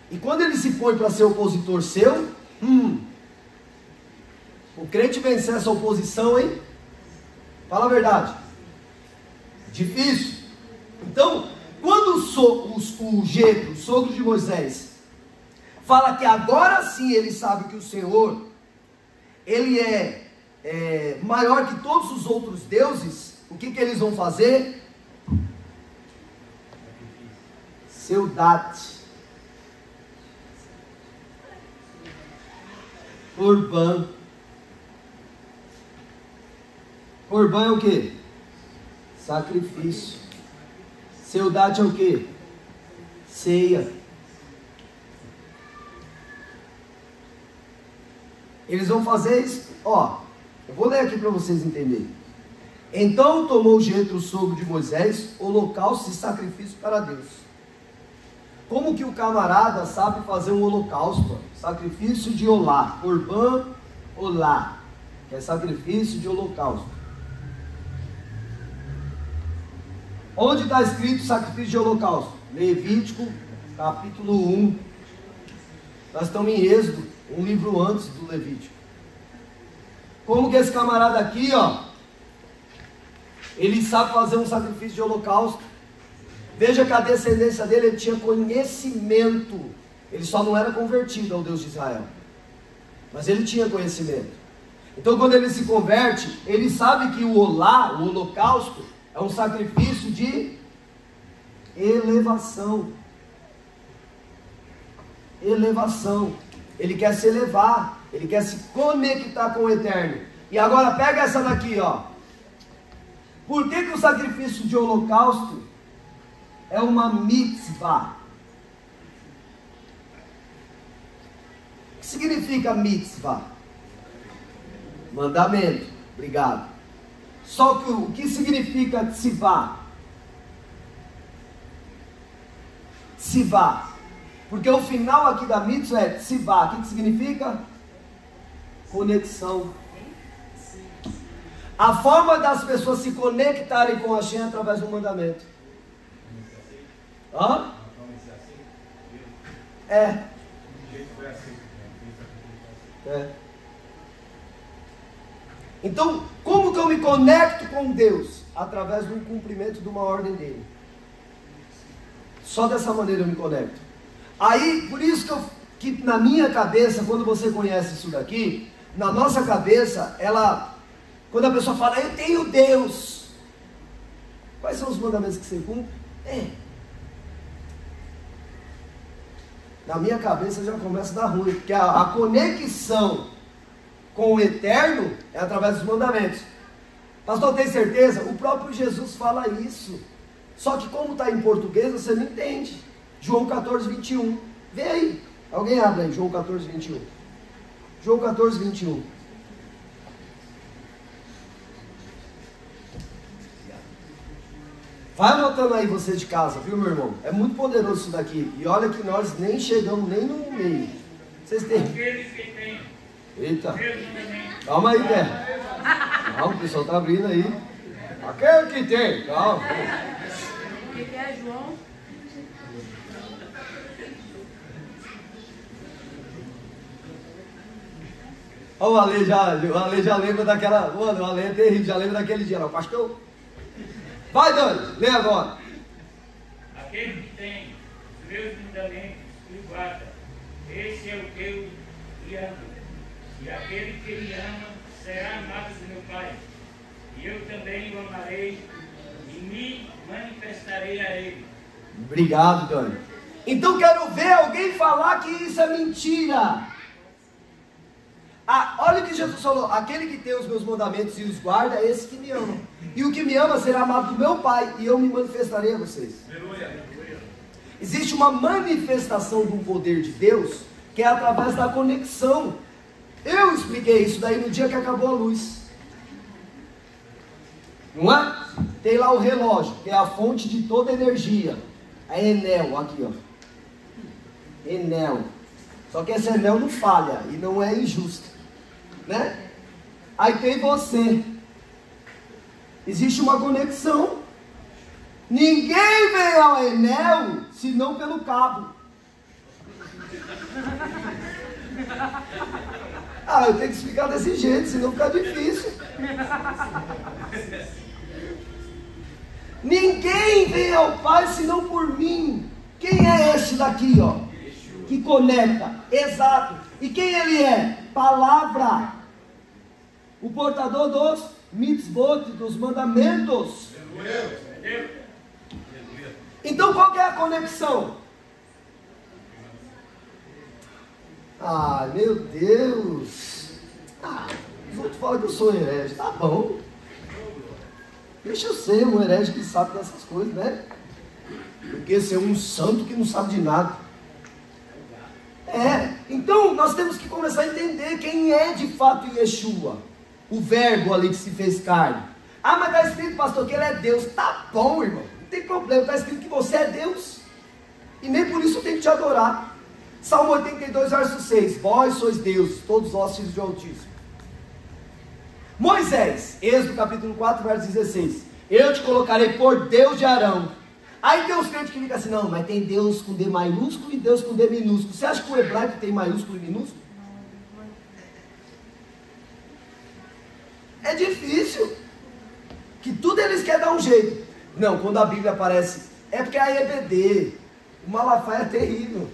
E quando ele se põe para ser opositor seu, o crente vencer essa oposição, hein? Fala a verdade. Difícil. Então, quando o Jetro, o sogro de Moisés, fala que agora sim ele sabe que o Senhor, ele é maior que todos os outros deuses, o que eles vão fazer? Seudate. Corban. Corban é o que? Sacrifício. Seudate é o que? Ceia. Eles vão fazer isso, ó, eu vou ler aqui para vocês entenderem. Então tomou Jetro, o sogro de Moisés, holocausto e sacrifício para Deus. Como que o camarada sabe fazer um holocausto? Sacrifício de olá, corban olá, que é sacrifício de holocausto. Onde está escrito sacrifício de holocausto? Levítico, capítulo 1. Nós estamos em Êxodo, um livro antes do Levítico. Como que esse camarada aqui, ó, ele sabe fazer um sacrifício de holocausto. Veja que a descendência dele, ele tinha conhecimento. Ele só não era convertido ao Deus de Israel, mas ele tinha conhecimento. Então quando ele se converte, ele sabe que o olá, o holocausto, é um sacrifício de elevação. Elevação. Ele quer se elevar, ele quer se conectar com o eterno. E agora pega essa daqui, ó. Por que o sacrifício de holocausto é uma mitzvah? O que significa mitzvah? Mandamento. Obrigado. Só que o que significa tzivah? Tzivah. Porque o final aqui da mitzvah é tzivah. O que significa? Conexão. A forma das pessoas se conectarem com a Hashem é através do mandamento. Hã? É. Então, como que eu me conecto com Deus? Através do cumprimento de uma ordem dele. Só dessa maneira eu me conecto. Aí, por isso que na minha cabeça, quando você conhece isso daqui, na nossa cabeça, quando a pessoa fala, eu tenho Deus, quais são os mandamentos que você cumpre? Na minha cabeça já começa a dar ruim, porque a conexão com o eterno é através dos mandamentos. Pastor, tem certeza? O próprio Jesus fala isso. Só que como está em português, você não entende. João 14, 21. Vê aí. Alguém abre aí, João 14, 21. João 14, 21. Vai anotando aí você de casa, viu, meu irmão? É muito poderoso isso daqui. E olha que nós nem chegamos nem no meio. Vocês têm... Eita. Calma aí, Bé. Calma, o pessoal tá abrindo aí. Aquele que tem. Calma. O que é, João? Ó, o Ale já lembra daquela... Mano, o Ale é terrível, já lembra daquele dia lá. Pastor... Vai, Dani, lê agora. Aquele que tem os meus mandamentos e guarda, esse é o que eu lhe amo. E aquele que me ama será amado do meu Pai. E eu também o amarei e me manifestarei a ele. Obrigado, Dani. Então quero ver alguém falar que isso é mentira. Olha o que Jesus falou, aquele que tem os meus mandamentos e os guarda, é esse que me ama. E o que me ama será amado do meu Pai, e eu me manifestarei a vocês. Existe uma manifestação do poder de Deus, que é através da conexão. Eu expliquei isso daí no dia que acabou a luz. Não é? Tem lá o relógio, que é a fonte de toda energia. A Enel, aqui ó. Enel. Só que esse Enel não falha e não é injusto, né? Aí tem você. Existe uma conexão. Ninguém vem ao Enel senão pelo cabo. Eu tenho que explicar desse jeito, senão fica difícil. Ninguém vem ao Pai senão por mim. Quem é este daqui, ó? Que conecta. Exato. E quem ele é? Palavra. O portador dos mitzvot, dos mandamentos. Então qual que é a conexão? Meu Deus. Os outros falam que eu sou herege. Tá bom. Deixa eu ser um herege que sabe dessas coisas, né? Porque ser um santo que não sabe de nada. Então nós temos que começar a entender quem é de fato Yeshua. O verbo ali que se fez carne. Mas está escrito, pastor, que ele é Deus. Tá bom, irmão. Não tem problema. Está escrito que você é Deus. E nem por isso eu tenho que te adorar. Salmo 82, verso 6. Vós sois deuses, todos vós filhos do Altíssimo. Moisés, Êxodo capítulo 4, verso 16. Eu te colocarei por Deus de Arão. Aí tem os crentes que ficam assim, não, mas tem Deus com D maiúsculo e Deus com D minúsculo. Você acha que o hebraico tem maiúsculo e minúsculo? É difícil. Que tudo eles querem dar um jeito. Não, quando a Bíblia aparece, é porque a EBD, o Malafaia é terrível.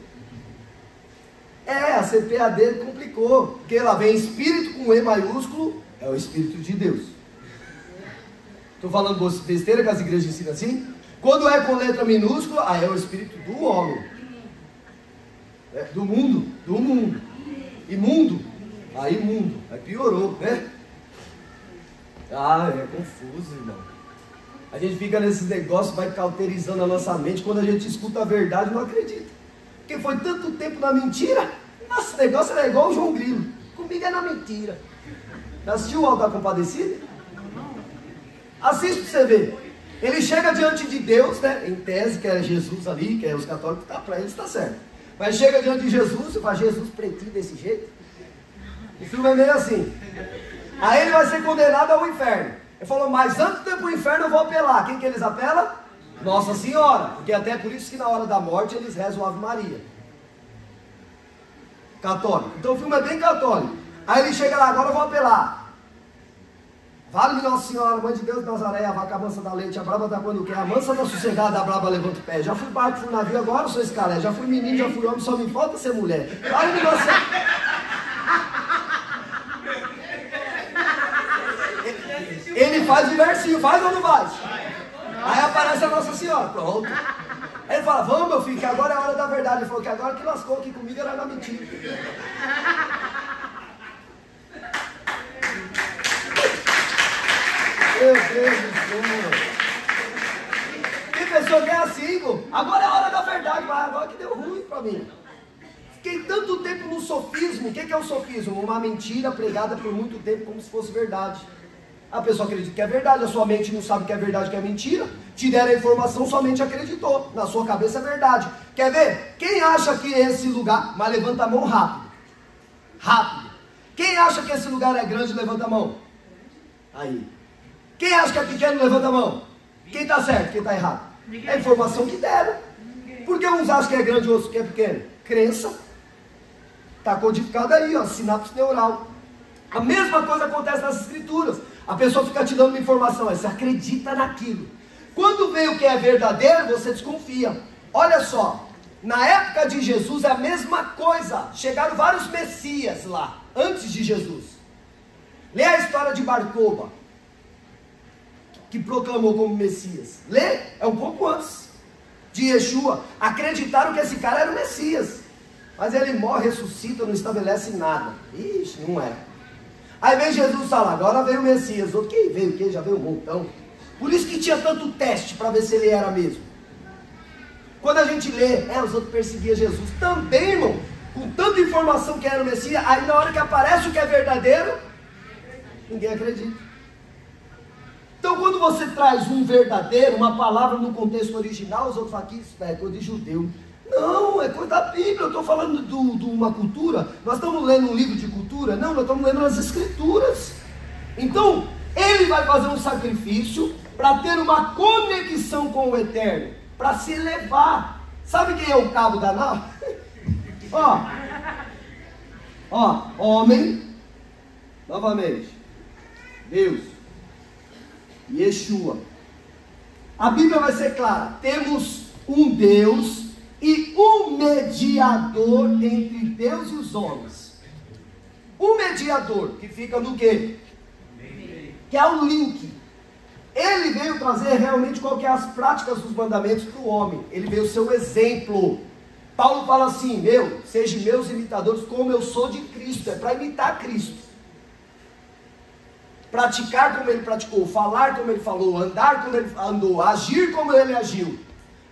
A CPAD complicou. Porque lá vem espírito com E maiúsculo, é o Espírito de Deus. Estou falando besteira que as igrejas ensinam assim? Quando é com letra minúscula, é o Espírito do homem. Do mundo. Imundo. Imundo. Aí piorou, né? É confuso, irmão. A gente fica nesses negócios, vai cauterizando a nossa mente. Quando a gente escuta a verdade, não acredita. Porque foi tanto tempo na mentira. Nossa, esse negócio era igual o João Grilo. Comigo é na mentira. Já assistiu o Alto da Compadecida? Assiste pra você ver. Ele chega diante de Deus, né? Em tese, que é Jesus ali, que é os católicos, para eles está certo. Mas chega diante de Jesus e fala, Jesus pretinho desse jeito. O filme é meio assim. Aí ele vai ser condenado ao inferno. Ele falou, mas antes de ir para o inferno eu vou apelar. Quem que eles apelam? Nossa Senhora. Porque até por isso que na hora da morte eles rezam Ave Maria. Católico. Então o filme é bem católico. Aí ele chega lá, agora eu vou apelar. Vale-me Nossa Senhora, Mãe de Deus de Nazaré, a vaca mansa da leite, a braba da quando quer, a mansa da sossegada, a braba levanta o pé. Já fui barco, fui navio, agora eu sou escalé. Já fui menino, já fui homem, só me falta ser mulher. Vale-me Nossa Senhora. Ele faz de versinho, faz ou não faz? Aí aparece a Nossa Senhora, pronto. Aí ele fala, vamos meu filho, que agora é a hora da verdade. Ele falou que agora que lascou aqui comigo era na mentira. Meu Deus do céu. Tem pessoa que é assim, pô. Agora é a hora da verdade, mas agora que deu ruim pra mim. Fiquei tanto tempo no sofismo. O que é o sofismo? Uma mentira pregada por muito tempo como se fosse verdade. A pessoa acredita que é verdade, a sua mente não sabe que é verdade, que é mentira. Te deram a informação, sua mente acreditou. Na sua cabeça é verdade. Quer ver? Quem acha que esse lugar... Mas levanta a mão rápido. Rápido. Quem acha que esse lugar é grande, levanta a mão. Aí. Quem acha que é pequeno, levanta a mão. Quem está certo, quem está errado? É a informação que deram. Por que uns acham que é grande e outros que é pequeno? Crença. Está codificado aí, ó, sinapse neural. A mesma coisa acontece nas escrituras. A pessoa fica te dando uma informação, aí você acredita naquilo. Quando vê o que é verdadeiro, você desconfia. Olha só, na época de Jesus é a mesma coisa. Chegaram vários messias lá, antes de Jesus. Lê a história de Barcoba, que proclamou como Messias. Lê, é um pouco antes de Yeshua. Acreditaram que esse cara era o Messias. Mas ele morre, ressuscita, não estabelece nada. Ixi, não é. Aí vem Jesus falar, agora veio o Messias. Outro, quem veio? Quem já veio um montão. Por isso que tinha tanto teste para ver se ele era mesmo. Quando a gente lê, os outros perseguiam Jesus. Também, irmão, com tanta informação que era o Messias, aí na hora que aparece o que é verdadeiro, ninguém acredita. Então quando você traz um verdadeiro, uma palavra no contexto original, os outros falam que isso é coisa de judeu. Não, é coisa da Bíblia. Eu estou falando de uma cultura. Nós estamos lendo um livro de cultura? Não, nós estamos lendo as Escrituras. Então, ele vai fazer um sacrifício para ter uma conexão com o Eterno, para se elevar. Sabe quem é o cabo da nau? Ó, homem, novamente, Deus, Yeshua. A Bíblia vai ser clara: temos um Deus e um mediador entre Deus e os homens. Um mediador que fica no quê? Que é o link. Ele veio trazer realmente qual que é as práticas dos mandamentos para o homem. Ele veio ser o exemplo. Paulo fala assim: sejam meus imitadores como eu sou de Cristo. É para imitar Cristo. Praticar como ele praticou, falar como ele falou, andar como ele andou, agir como ele agiu.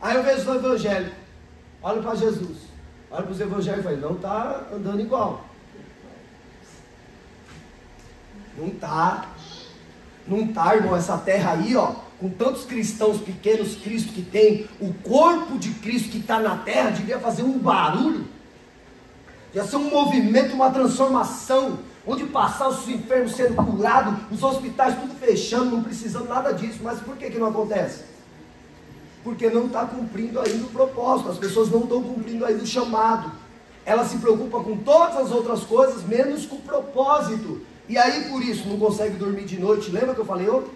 Aí eu vejo o evangelho, olho para Jesus, olho para os evangelhos e falo: não está andando igual. Não está, irmão. Essa terra aí, com tantos cristãos pequenos, Cristo que tem, o corpo de Cristo que está na terra, devia fazer um barulho, devia ser um movimento, uma transformação, onde passar os enfermos sendo curados, os hospitais tudo fechando, não precisando nada disso. Mas por que não acontece? Porque não está cumprindo ainda o propósito. As pessoas não estão cumprindo ainda o chamado. Ela se preocupa com todas as outras coisas, menos com o propósito. E aí por isso não consegue dormir de noite. Lembra que eu falei ontem?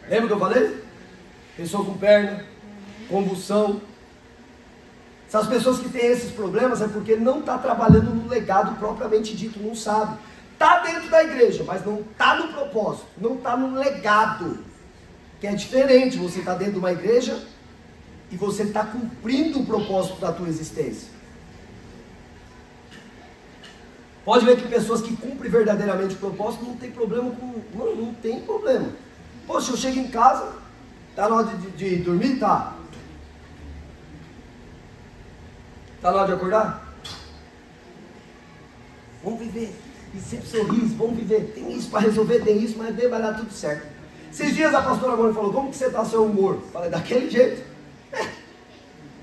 Lembra que eu falei? Pessoa com perna, convulsão. Essas pessoas que têm esses problemas é porque não está trabalhando no legado propriamente dito, não sabe. Está dentro da igreja, mas não está no propósito, não está no legado. Que é diferente, você está dentro de uma igreja e você está cumprindo o propósito da tua existência. Pode ver que pessoas que cumprem verdadeiramente o propósito não tem problema com... Não tem problema. Poxa, eu chego em casa, está na hora de dormir? Tá. Está na hora de acordar? Vamos viver. E sempre sorriso, vamos viver. Tem isso para resolver, tem isso, mas vai dar tudo certo. Esses dias a pastora Mônica falou: como que você está seu humor? Falei: daquele jeito.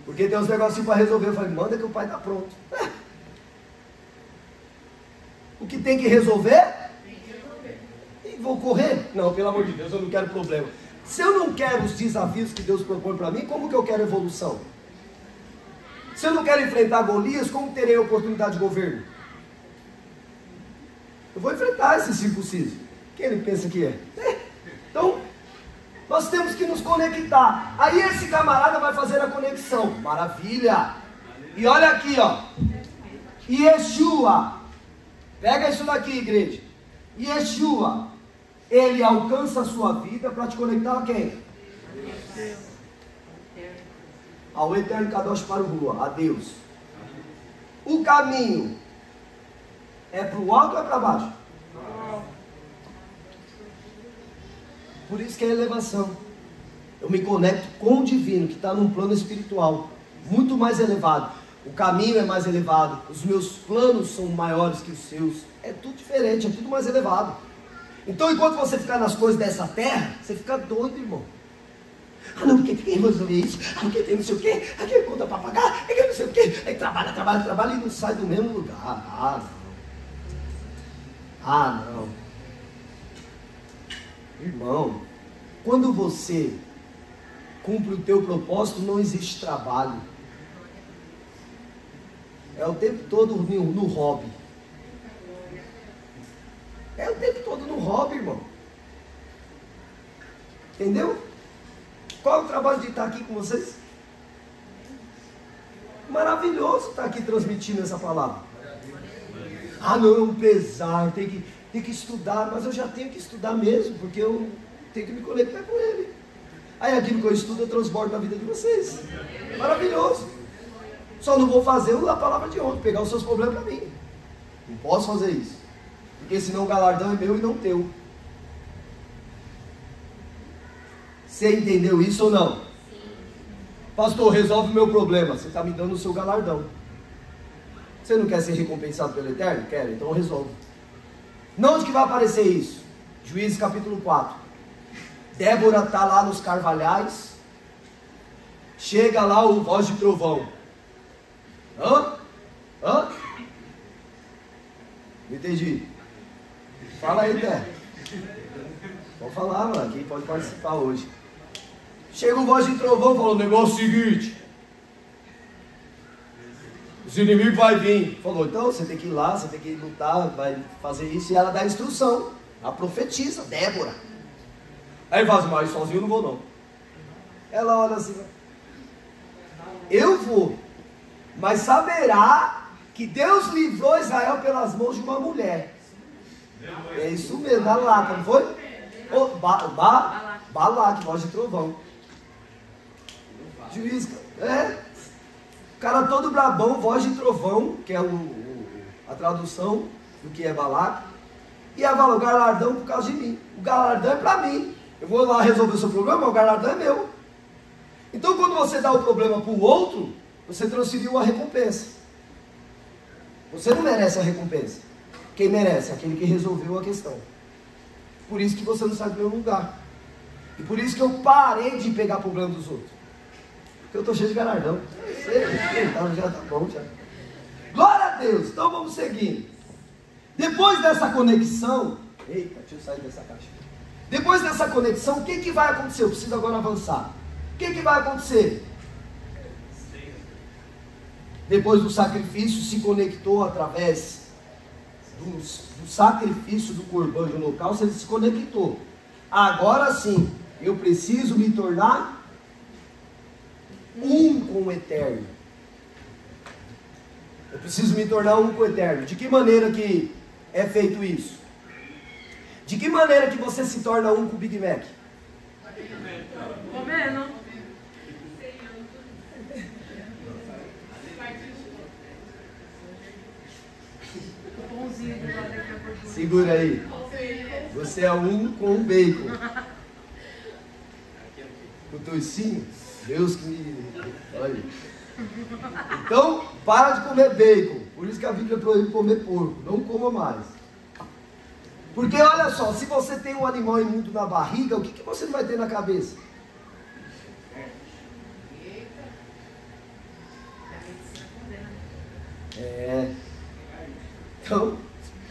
Porque tem uns negocinhos para resolver. Eu falei: manda que o pai está pronto. O que tem que resolver? E vou correr? Não, pelo amor de Deus, eu não quero problema. Se eu não quero os desafios que Deus propõe para mim, como que eu quero evolução? Se eu não quero enfrentar Golias, como terei a oportunidade de governo? Eu vou enfrentar esse circunciso. Quem ele pensa que é? Então, nós temos que nos conectar. Aí esse camarada vai fazer a conexão. Maravilha! E olha aqui, Yeshua. Pega isso daqui, igreja. Yeshua, ele alcança a sua vida para te conectar a quem? Ao Eterno Kadosh para o Rua, a Deus. O caminho é para o alto ou é para baixo? Por isso que é elevação. Eu me conecto com o divino, que está num plano espiritual muito mais elevado. O caminho é mais elevado, os meus planos são maiores que os seus. É tudo diferente, é tudo mais elevado. Então, enquanto você ficar nas coisas dessa terra, você fica doido, irmão. Ah, não, porque tem que resolver isso. Ah, porque tem não sei o quê. Aqui é conta para pagar. Aqui não sei o quê. Aí trabalha e não sai do mesmo lugar. Não. Irmão, quando você cumpre o teu propósito, não existe trabalho. É o tempo todo no hobby. É o tempo todo no hobby, irmão. Entendeu? Qual é o trabalho de estar aqui com vocês? Maravilhoso estar aqui transmitindo essa palavra. Ah, não, pesar, tem que estudar. Mas eu já tenho que estudar mesmo, porque eu tenho que me conectar com ele. Aí aquilo que eu estudo eu transbordo na vida de vocês. Maravilhoso. Só não vou fazer a palavra de ontem, pegar os seus problemas para mim. Não posso fazer isso. Porque senão o galardão é meu e não teu. Você entendeu isso ou não? Pastor, resolve o meu problema. Você está me dando o seu galardão. Você não quer ser recompensado pelo Eterno? Quero, então resolve. Não, onde que vai aparecer isso? Juízes capítulo 4. Débora está lá nos carvalhais. Chega lá o voz de trovão. Hã? Não entendi. Fala aí, Té. Pode falar, mano. Quem pode participar hoje? Chega um voz de trovão e falou: o negócio é o seguinte. Os inimigos vão vir. Falou: então você tem que ir lá, você tem que lutar, vai fazer isso. E ela dá instrução. A profetisa, Débora. Aí ele fala assim: mas sozinho eu não vou não. Ela olha assim: eu vou, mas saberá que Deus livrou Israel pelas mãos de uma mulher. É isso mesmo, da lata, não foi? Balaque, voz de trovão. Juiz, o cara todo brabão, voz de trovão, que é a tradução do que é Balaque. E ela fala: o galardão por causa de mim. O galardão é para mim. Eu vou lá resolver o seu problema, o galardão é meu. Então quando você dá o problema para o outro, você transferiu a recompensa. Você não merece a recompensa. Quem merece? Aquele que resolveu a questão. Por isso que você não sai do meu lugar. E por isso que eu parei de pegar problema dos outros. Porque eu estou cheio de galardão. Já tá bom, já. Glória a Deus. Então vamos seguindo. Depois dessa conexão... Eita, deixa eu sair dessa caixa. Depois dessa conexão, o que vai acontecer? Eu preciso agora avançar. O que vai acontecer? Depois do sacrifício, se conectou através do sacrifício do corban de holocausto, ele se conectou. Agora sim, eu preciso me tornar um com o Eterno. Eu preciso me tornar um com o Eterno. De que maneira que é feito isso? De que maneira que você se torna um com o Big Mac? Comendo. Segura aí. Você é um com o bacon. O toicinho? Deus que me... Olha. Então, para de comer bacon. Por isso que a Bíblia proíbe comer porco. Não coma mais. Porque olha só, se você tem um animal imundo na barriga, o que você vai ter na cabeça? Então,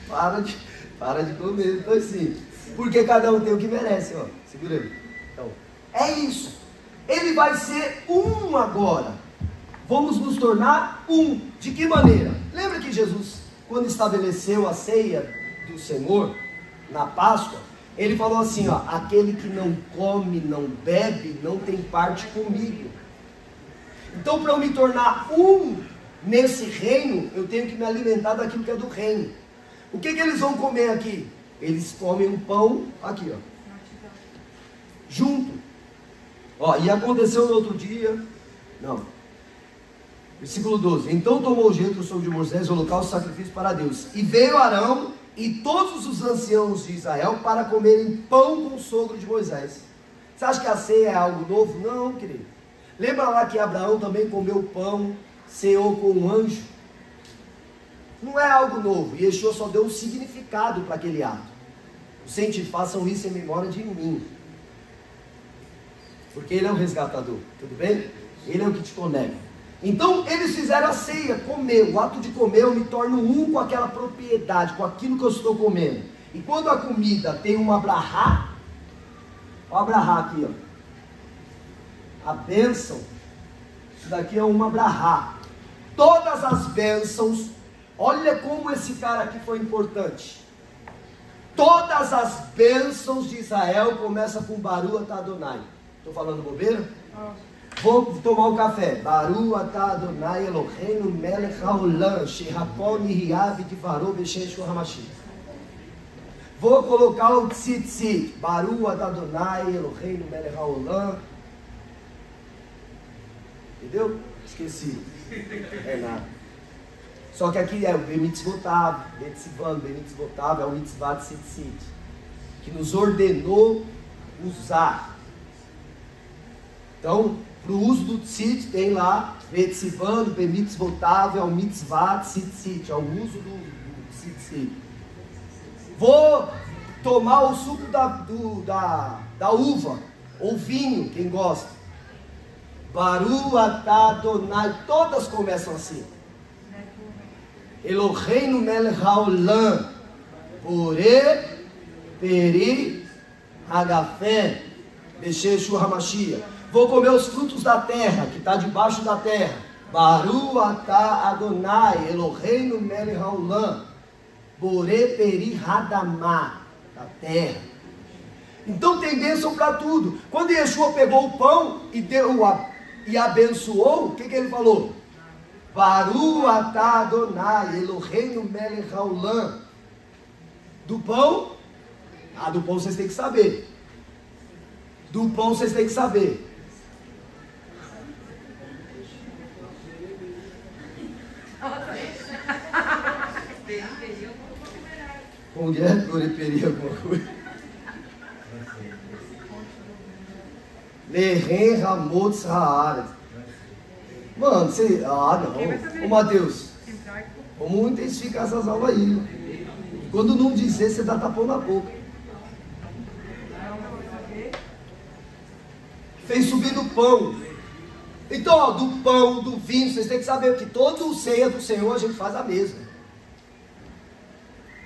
para de comer. Então assim, porque cada um tem o que merece, ó. Segura aí. Então, é isso. Ele vai ser um agora. Vamos nos tornar um. De que maneira? Lembra que Jesus, quando estabeleceu a ceia do Senhor, na Páscoa, ele falou assim, ó: aquele que não come, não bebe, não tem parte comigo. Então, para eu me tornar um nesse reino, eu tenho que me alimentar daquilo que é do reino. O que eles vão comer aqui? Eles comem um pão, aqui ó, junto. Ó, e aconteceu no outro dia, não, versículo 12: então tomou Jetro, sogro de Moisés, o holocausto e sacrifício para Deus, e veio Arão e todos os anciãos de Israel para comerem pão com o sogro de Moisés. Você acha que a ceia é algo novo? Não, querido. Lembra lá que Abraão também comeu pão, ceou com um anjo? Não é algo novo. E Yeshua só deu um significado para aquele ato. Os cientistas: façam isso em memória de mim. Porque Ele é o resgatador, tudo bem? Ele é o que te conecta. Então eles fizeram a ceia, comer. O ato de comer, eu me torno um com aquela propriedade, com aquilo que eu estou comendo. E quando a comida tem uma brahá, olha a brahá aqui, ó. A bênção, isso daqui é uma brahá. Todas as bênçãos, olha como esse cara aqui foi importante. Todas as bênçãos de Israel começam com Baru atah Adonai. Estou falando bobeira? Vou tomar um café. Baru atah Adonai Eloheinu melech haolam shehapol nihiav dvarou b'shem hamashi. Vou colocar o tzitzit. Baru atah Adonai Eloheinu melech haolam. Entendeu? Esqueci. É nada. Só que aqui é o bemitzvotav, bemitzvotav é o mitzvah tzitzit, que nos ordenou usar. Então, para o uso do tzit, tem lá Vetzivando, Bemitzvotav, ao Mitzvah, Tzitzit, ao uso do tzit. Vou tomar o suco da uva, ou vinho, quem gosta. Baru atah Adonai, todas começam assim. Eloheinu melech haolam, Boré, Peri, Hagafé, Besheshu Hamashia. Vou comer os frutos da terra, que está debaixo da terra. Baru atah Adonai, Eloheinu melech haolam, Boré, Peri, Hadamá, da terra. Então tem bênção para tudo. Quando Yeshua pegou o pão e abençoou, o que ele falou? Baru atah Adonai, Eloheinu melech haolam. Do pão, do pão vocês têm que saber. Do pão vocês têm que saber. Como que é? Goreperi alguma coisa. Lehen Ramotz Haaretz. Mano, você... não. Ô Mateus, vamos intensificar essas aulas aí. Quando não dizer, você dá tapão na boca. Fez subir do pão. Então, ó, do pão, do vinho, vocês têm que saber que todo o ceia do Senhor a gente faz a mesma.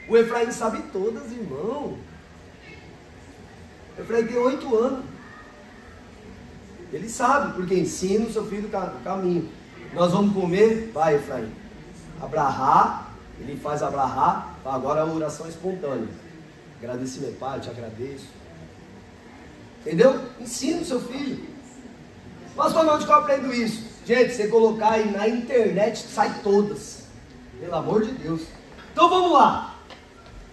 O Efraim sabe todas, irmão. O Efraim tem 8 anos. Ele sabe, porque ensina o seu filho o caminho. Nós vamos comer, vai Efraim. Abrahá, ele faz abrahá, agora a oração espontânea. Agradecimento, pai, eu te agradeço. Entendeu? Ensina o seu filho. Pastor, onde que eu aprendo isso? Gente, você colocar aí na internet, sai todas. Pelo amor de Deus. Então vamos lá.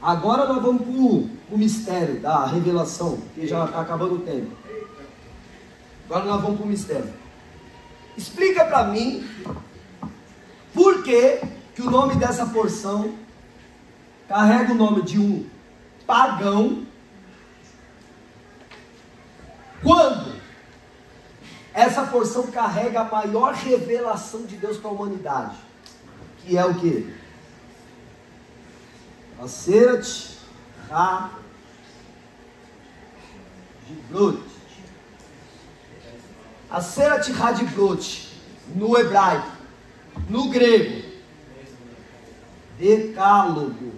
Agora nós vamos para o mistério da revelação, que já está acabando o tempo. Agora nós vamos para o mistério. Explica para mim por que o nome dessa porção carrega o nome de um pagão, quando essa porção carrega a maior revelação de Deus para a humanidade, que é o que? Aseret HaDibrot. Aseret HaDibrot, no hebraico, no grego, decálogo.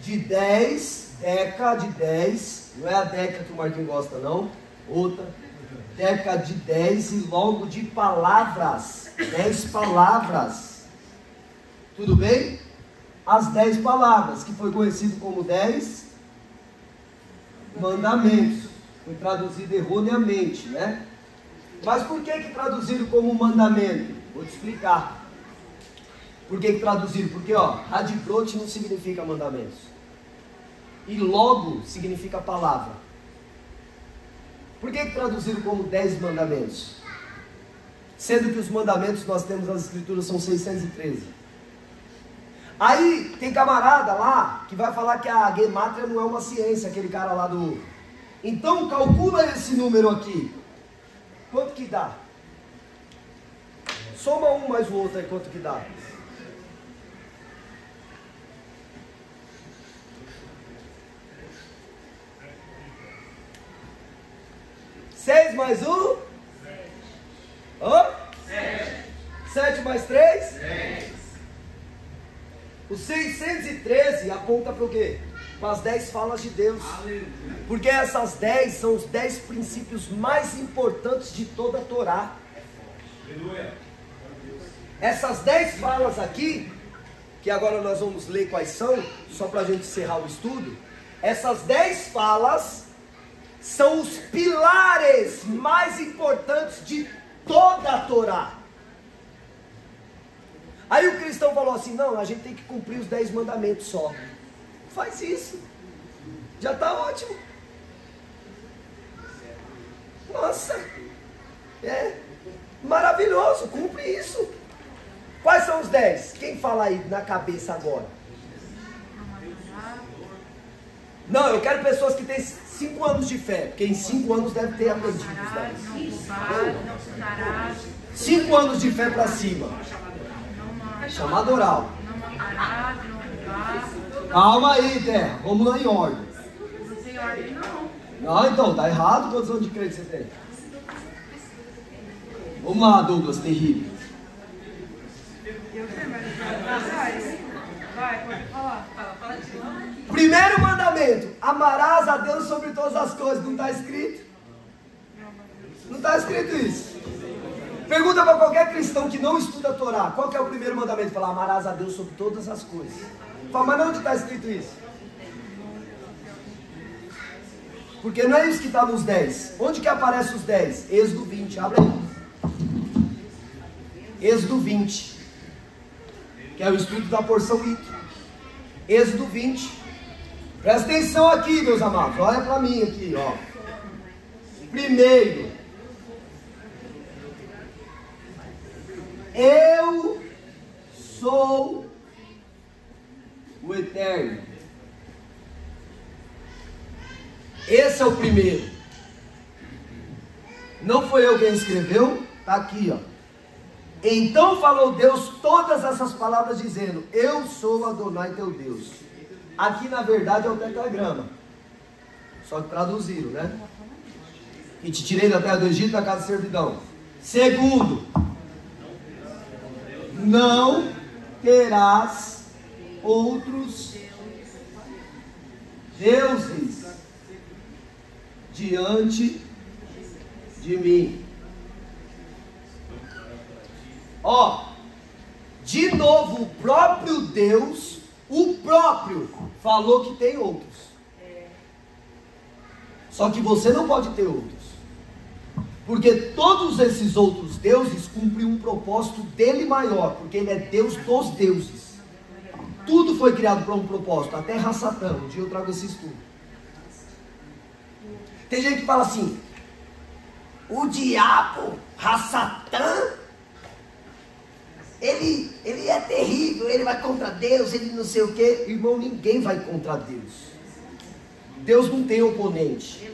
De 10, deca de 10, não é a deca que o Marquinhos gosta não, outra, deca de 10 e logo de palavras, 10 palavras. Tudo bem? As 10 palavras, que foi conhecido como 10 mandamentos. Foi traduzido erroneamente, né? Mas por que traduziram como mandamento? Vou te explicar. Por que traduziram? Porque, ó, Hadibrot não significa mandamentos. E logo significa palavra. Por que traduziram como 10 mandamentos? Sendo que os mandamentos nós temos nas escrituras são 613. Aí tem camarada lá que vai falar que a gemátria não é uma ciência, aquele cara lá do... Então calcula esse número aqui. Quanto que dá? Soma um mais o outro aí, quanto que dá? Seis mais um? 7 mais 3? 10. O 613 aponta para o quê? Para as 10 falas de Deus. Porque essas 10 são os 10 princípios mais importantes de toda a Torá. Essas 10 falas aqui, que agora nós vamos ler quais são, só para a gente encerrar o estudo. Essas 10 falas são os pilares mais importantes de toda a Torá. Aí o cristão falou assim, não, a gente tem que cumprir os 10 mandamentos só. Faz isso. Já está ótimo. Nossa. É maravilhoso, cumpre isso. Quais são os 10? Quem fala aí na cabeça agora? Não, eu quero pessoas que têm 5 anos de fé, porque em 5 anos deve ter aprendido os 10. Não roubar, não furtarás, 5 anos de fé para cima. Chamada oral. não matarás, não roubar. Calma aí, terra. Vamos lá em ordem. Não tem ordem, não. Não, então, tá errado. Quantos anos de crente você tem? Vamos lá, Douglas, terrível. Eu sei, mas vai, pode falar. Fala de novo. Primeiro mandamento: amarás a Deus sobre todas as coisas. Não está escrito? Não está escrito isso. Pergunta para qualquer cristão que não estuda a Torá: qual que é o primeiro mandamento? Fala: amarás a Deus sobre todas as coisas. Fala: mas onde está escrito isso? Porque não é isso que está nos 10. Onde que aparece os 10? Êxodo 20, abre aí. Êxodo 20, que é o estudo da porção I. Êxodo 20. Presta atenção aqui, meus amados. Olha para mim aqui, ó. Primeiro, eu sou o Eterno. Esse é o primeiro. Não foi eu quem escreveu, está aqui, ó. Então falou Deus todas essas palavras dizendo: eu sou Adonai teu Deus. Aqui na verdade é o tetragrama, só que traduziram, né? E te tirei da terra do Egito, da casa de servidão. Segundo, não terás outros deuses diante de mim. Ó, de novo, o próprio Deus, falou que tem outros. Só que você não pode ter outros. Porque todos esses outros deuses cumprem um propósito dele maior, porque ele é Deus dos deuses. Tudo foi criado para um propósito, até Ra-Satã. Um dia eu trago esse estudo. Tem gente que fala assim: o diabo, Ra-Satã, ele é terrível, ele vai contra Deus, ele não sei o que. Irmão, ninguém vai contra Deus. Deus não tem oponente.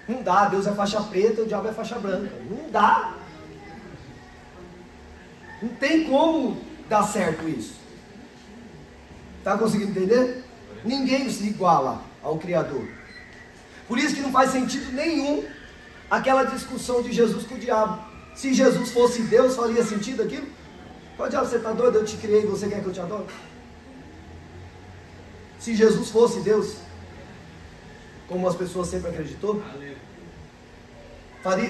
Não dá, Deus é faixa preta, o diabo é faixa branca. Não dá. Não tem como dar certo isso. Está conseguindo entender? Ninguém se iguala ao Criador. Por isso que não faz sentido nenhum aquela discussão de Jesus com o diabo. Se Jesus fosse Deus, faria sentido aquilo? Qual diabo, você está doido? Eu te criei e você quer que eu te adore? Se Jesus fosse Deus, como as pessoas sempre acreditou,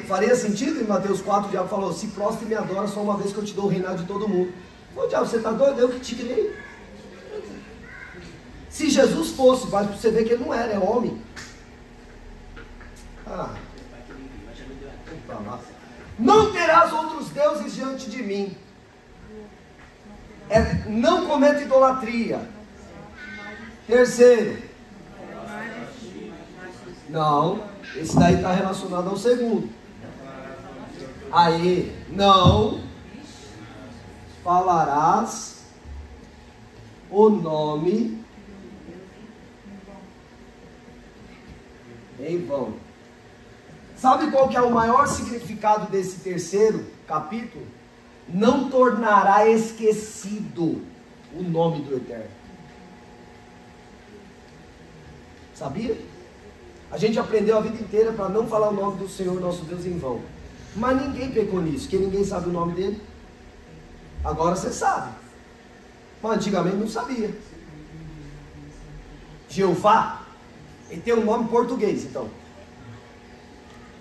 faria sentido? Em Mateus 4 o diabo falou: se prostra e me adora só uma vez que eu te dou o reinado de todo mundo. Qual diabo, você está doido? Eu que te criei. Se Jesus fosse, mas você vê que ele não era, é homem. Não terás outros deuses diante de mim. Não cometa idolatria. Terceiro, não, esse daí está relacionado ao segundo. Aí, não falarás o nome em vão. Sabe qual que é o maior significado desse terceiro capítulo? Não tornará esquecido o nome do Eterno. Sabia? A gente aprendeu a vida inteira para não falar o nome do Senhor nosso Deus em vão. Mas ninguém pecou nisso, porque ninguém sabe o nome dele. Agora você sabe. Mas antigamente não sabia. Jeová, ele tem um nome português, então.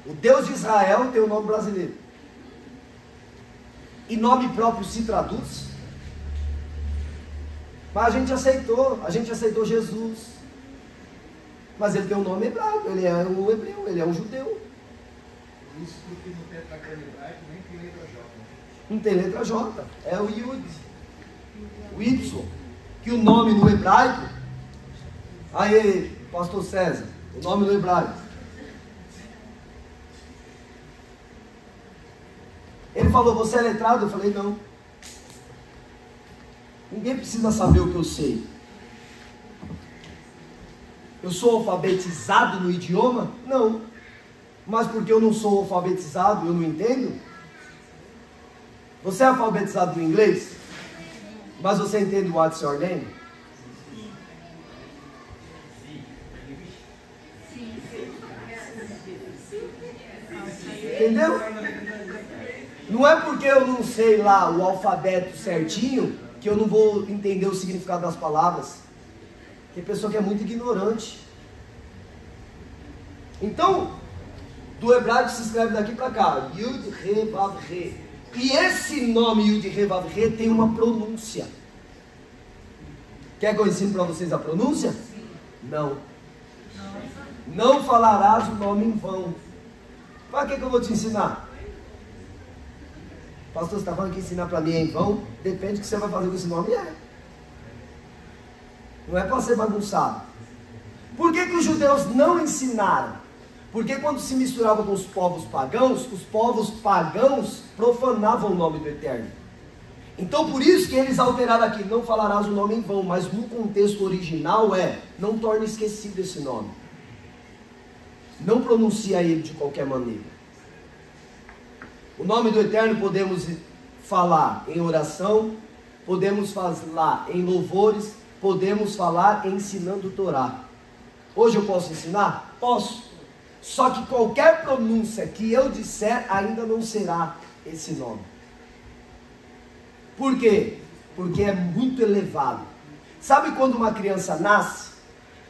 O Deus de Israel tem um nome brasileiro. E nome próprio se traduz. Mas a gente aceitou Jesus. Mas ele tem um nome hebraico, ele é um hebreu, ele é um judeu. Isso porque no tetragrama hebraico nem tem letra J. Não tem letra J, é o Yud, o Y. Que o nome no hebraico, aí, pastor César, o nome no hebraico. Ele falou: você é letrado? Eu falei: não. Ninguém precisa saber o que eu sei. Eu sou alfabetizado no idioma? Não. Mas porque eu não sou alfabetizado, eu não entendo? Você é alfabetizado no inglês? Mas você entende what's your name? Entendeu? Não é porque eu não sei lá o alfabeto certinho que eu não vou entender o significado das palavras. Tem pessoa que é muito ignorante. Então, do hebraico se escreve daqui para cá, Yud Re Vav Re. E esse nome Yud Re Vav Re tem uma pronúncia. Quer que eu ensine para vocês a pronúncia? Não. Não falarás o nome em vão. Para que eu vou te ensinar? Pastor, você está falando que ensinar para mim é em vão? Depende do que você vai fazer com esse nome. Não é para ser bagunçado. Por que os judeus não ensinaram? Porque quando se misturava com os povos pagãos profanavam o nome do Eterno. Então por isso que eles alteraram aqui, não falarás o nome em vão, mas no contexto original não torne esquecido esse nome. Não pronuncia ele de qualquer maneira. O nome do Eterno podemos falar em oração, podemos falar em louvores, podemos falar ensinando Torá. Hoje eu posso ensinar? Posso. Só que qualquer pronúncia que eu disser ainda não será esse nome. Por quê? Porque é muito elevado. Sabe quando uma criança nasce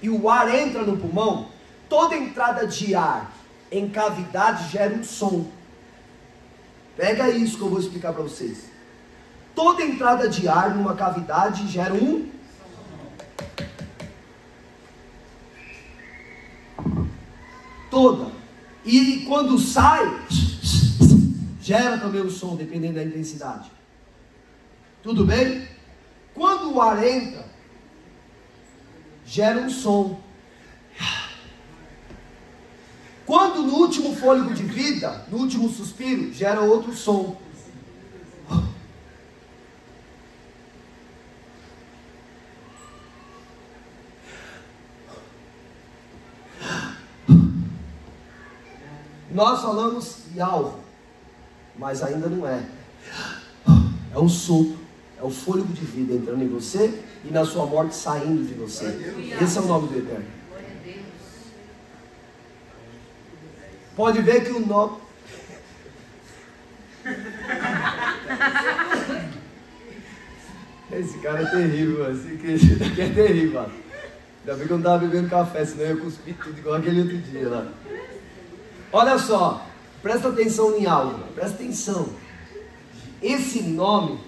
e o ar entra no pulmão? Toda entrada de ar em cavidade gera um som. Pega isso que eu vou explicar para vocês. Toda entrada de ar numa cavidade gera um toda. E quando sai, gera também o som, dependendo da intensidade. Tudo bem? Quando o ar entra, gera um som. Quando no último fôlego de vida, no último suspiro, gera outro som. Nós falamos Yalvo, mas ainda não é. É um sopro, é o fôlego de vida entrando em você e na sua morte saindo de você. Esse é o nome do Eterno. Pode ver que o nome... Esse cara é terrível, esse daqui é terrível, mano. Ainda bem que eu não estava bebendo café, senão eu ia cuspir tudo igual aquele outro dia lá. Olha só, presta atenção em algo, presta atenção. Esse nome,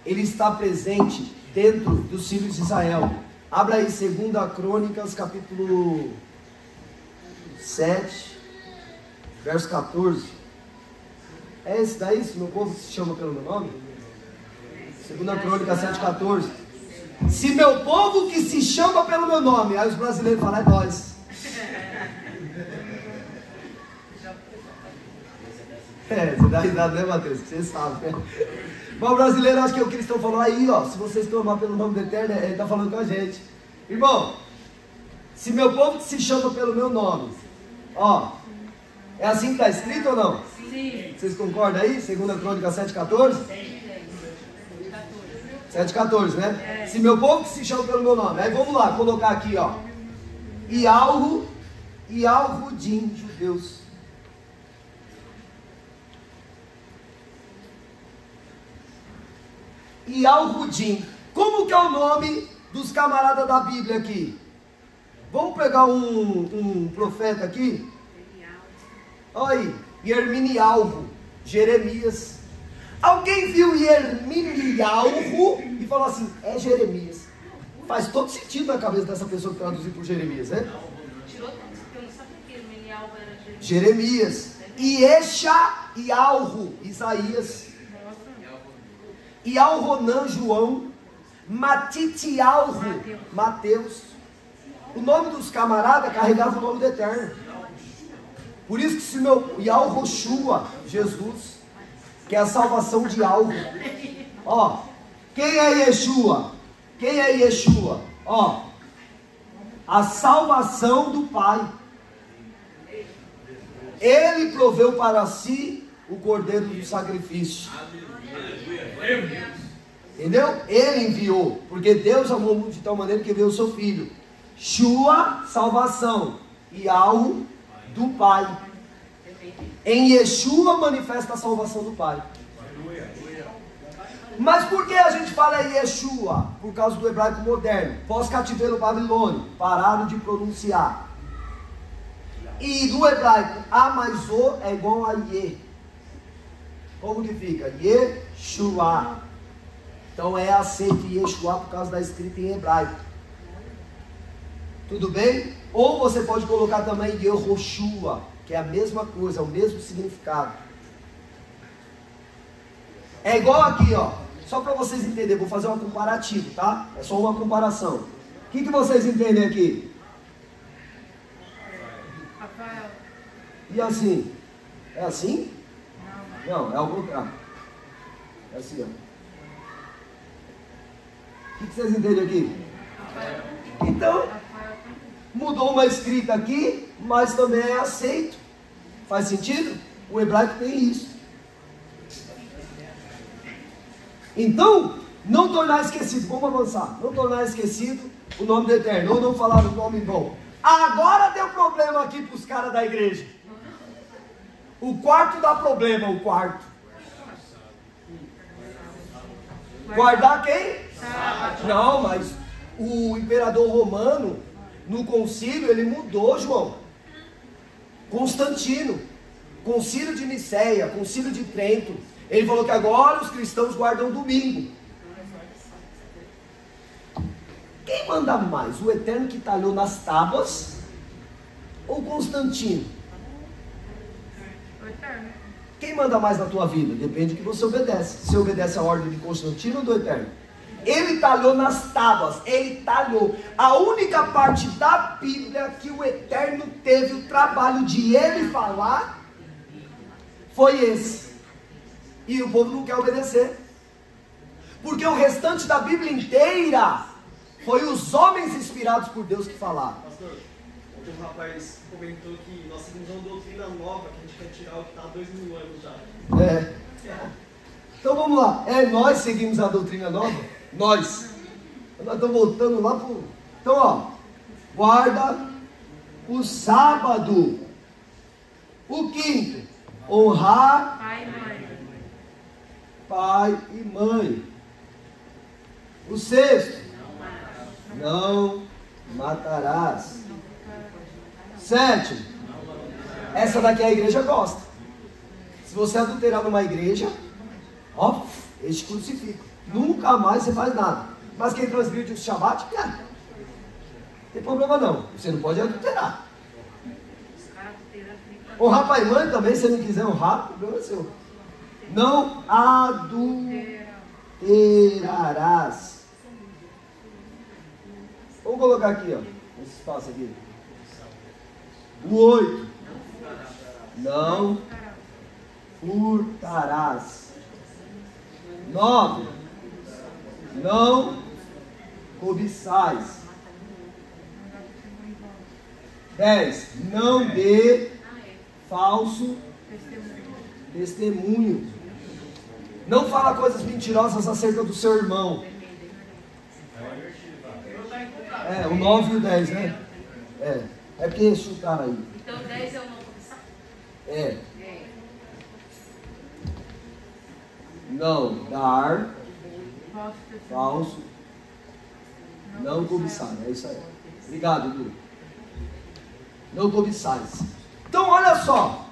ele está presente dentro dos filhos de Israel. Abra aí 2 Crônicas, capítulo 7, verso 14. É esse daí, se meu povo se chama pelo meu nome? 2 Crônicas 7, 14. Se meu povo que se chama pelo meu nome, aí os brasileiros falam, é nós. Você dá risada, né, Mateus? Você sabe, né? Mas o brasileiro, acho que é o que eles estão falando aí, ó. Se vocês clamar pelo nome do Eterno, ele está falando com a gente. Irmão, se meu povo que se chama pelo meu nome, ó, é assim que está escrito ou não? Sim. Vocês concordam aí? 2 Crônicas 7,14? 7,14, né? É. Se meu povo que se chama pelo meu nome. Aí vamos lá, colocar aqui, ó. Ialhu e Alhudim, judeus. E Alhudim. Como que é o nome dos camaradas da Bíblia aqui? Vamos pegar um profeta aqui? Olha aí, Yerminialhu, Jeremias. Alguém viu Yerminialhu e falou assim, é Jeremias. Faz todo sentido na cabeça dessa pessoa que traduziu por Jeremias, né? Tirou tudo, porque eu não sabia que Yerminialhu era Jeremias. Yeshayahu, Isaías. E Alronan, João. Matitialhu, Mateus. O nome dos camaradas carregava o nome do Eterno. Por isso que se meu Yalroshua, Jesus, que é a salvação de algo. Ó, quem é Yeshua? Quem é Yeshua? Ó, a salvação do Pai. Ele proveu para si o cordeiro do sacrifício. Entendeu? Ele enviou, porque Deus amou o mundo de tal maneira que enviou o seu Filho. Shua, salvação, e algo do Pai. Em Yeshua manifesta a salvação do Pai. Mas por que a gente fala Yeshua? Por causa do hebraico moderno. Pós-cativeiro babilônico, pararam de pronunciar. E no hebraico, A mais O é igual a Ye. Como que fica? Yeshua. Então é aceito Yeshua por causa da escrita em hebraico. Tudo bem? Ou você pode colocar também Yehoshua, que é a mesma coisa, é o mesmo significado. É igual aqui, ó. Só para vocês entenderem, vou fazer um comparativo, tá? É só uma comparação. O que vocês entendem aqui? Rafael. E assim? É assim? Não, é ao contrário. É assim, ó. O que vocês entendem aqui? Rafael. Então, Rafael. mudou uma escrita aqui, mas também é aceito. Faz sentido? O hebraico tem isso. Então, não tornar esquecido, vamos avançar, não tornar esquecido o nome do Eterno, ou não falar o nome em vão. Agora deu problema aqui para os caras da igreja. O quarto dá problema, o quarto. Guardar quem? Não, mas o imperador romano, no concílio, ele mudou, João. Constantino, concílio de Niceia, concílio de Trento. Ele falou que agora os cristãos guardam domingo. Quem manda mais? O Eterno que talhou nas tábuas ou Constantino? O Eterno. Quem manda mais na tua vida? Depende do que você obedece. Você obedece a ordem de Constantino ou do Eterno? Ele talhou nas tábuas. Ele talhou. A única parte da Bíblia que o Eterno teve o trabalho de ele falar foi esse. E o povo não quer obedecer. Porque o restante da Bíblia inteira foi os homens inspirados por Deus que falaram. Pastor, ontem um rapaz comentou que nós seguimos uma doutrina nova, que a gente quer tirar o que está há 2000 anos já. É. Então vamos lá. Nós seguimos a doutrina nova? Nós. Nós estamos voltando lá para o... Então, ó. Guarda o sábado. O quinto. Honrar Pai e mãe. pai e mãe. O sexto. Não matarás. Sétimo. Essa daqui a igreja gosta. Se você adulterar numa igreja, ó, eles te crucificam. Nunca mais você faz nada. Mas quem transgride o Shabat, não tem problema não. Você não pode adulterar. Honrar pai e mãe também, se você não quiser honrar, o problema é seu. Não adulterarás. Vamos colocar aqui, ó, esse espaço aqui. O 8. Não furtarás. 9. Não cobiçais. 10. Não dê falso testemunho. Não fala coisas mentirosas acerca do seu irmão. O 9 e o 10, né? É porque chutaram aí. Então 10 é o não cobiçar? Não dar Falso testemunho. falso. Não cobiçar. É isso aí. Obrigado, Edu. Não cobiçais. Então, olha só.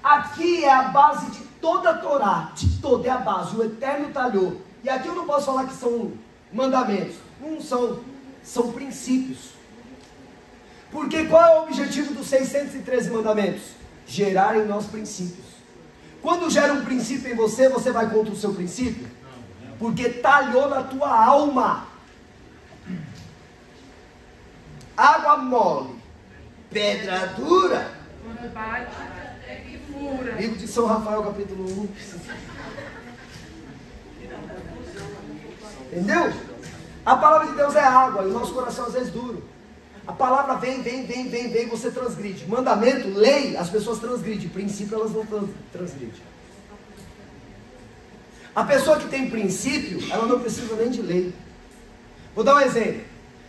Aqui é a base de toda a Torá. De toda é a base. O Eterno talhou. E aqui eu não posso falar que são mandamentos. Não são. São princípios. Porque qual é o objetivo dos 613 mandamentos? Gerar em nós princípios. Quando gera um princípio em você, você vai contra o seu princípio? Porque talhou na tua alma. Água mole, pedra dura. Quando bate, é que fura. Livro de São Rafael, capítulo 1. Entendeu? A palavra de Deus é água, e o nosso coração às vezes duro. A palavra vem, você transgride. Mandamento, lei, as pessoas transgridem. Princípio, elas não transgridem. A pessoa que tem princípio, ela não precisa nem de lei. Vou dar um exemplo.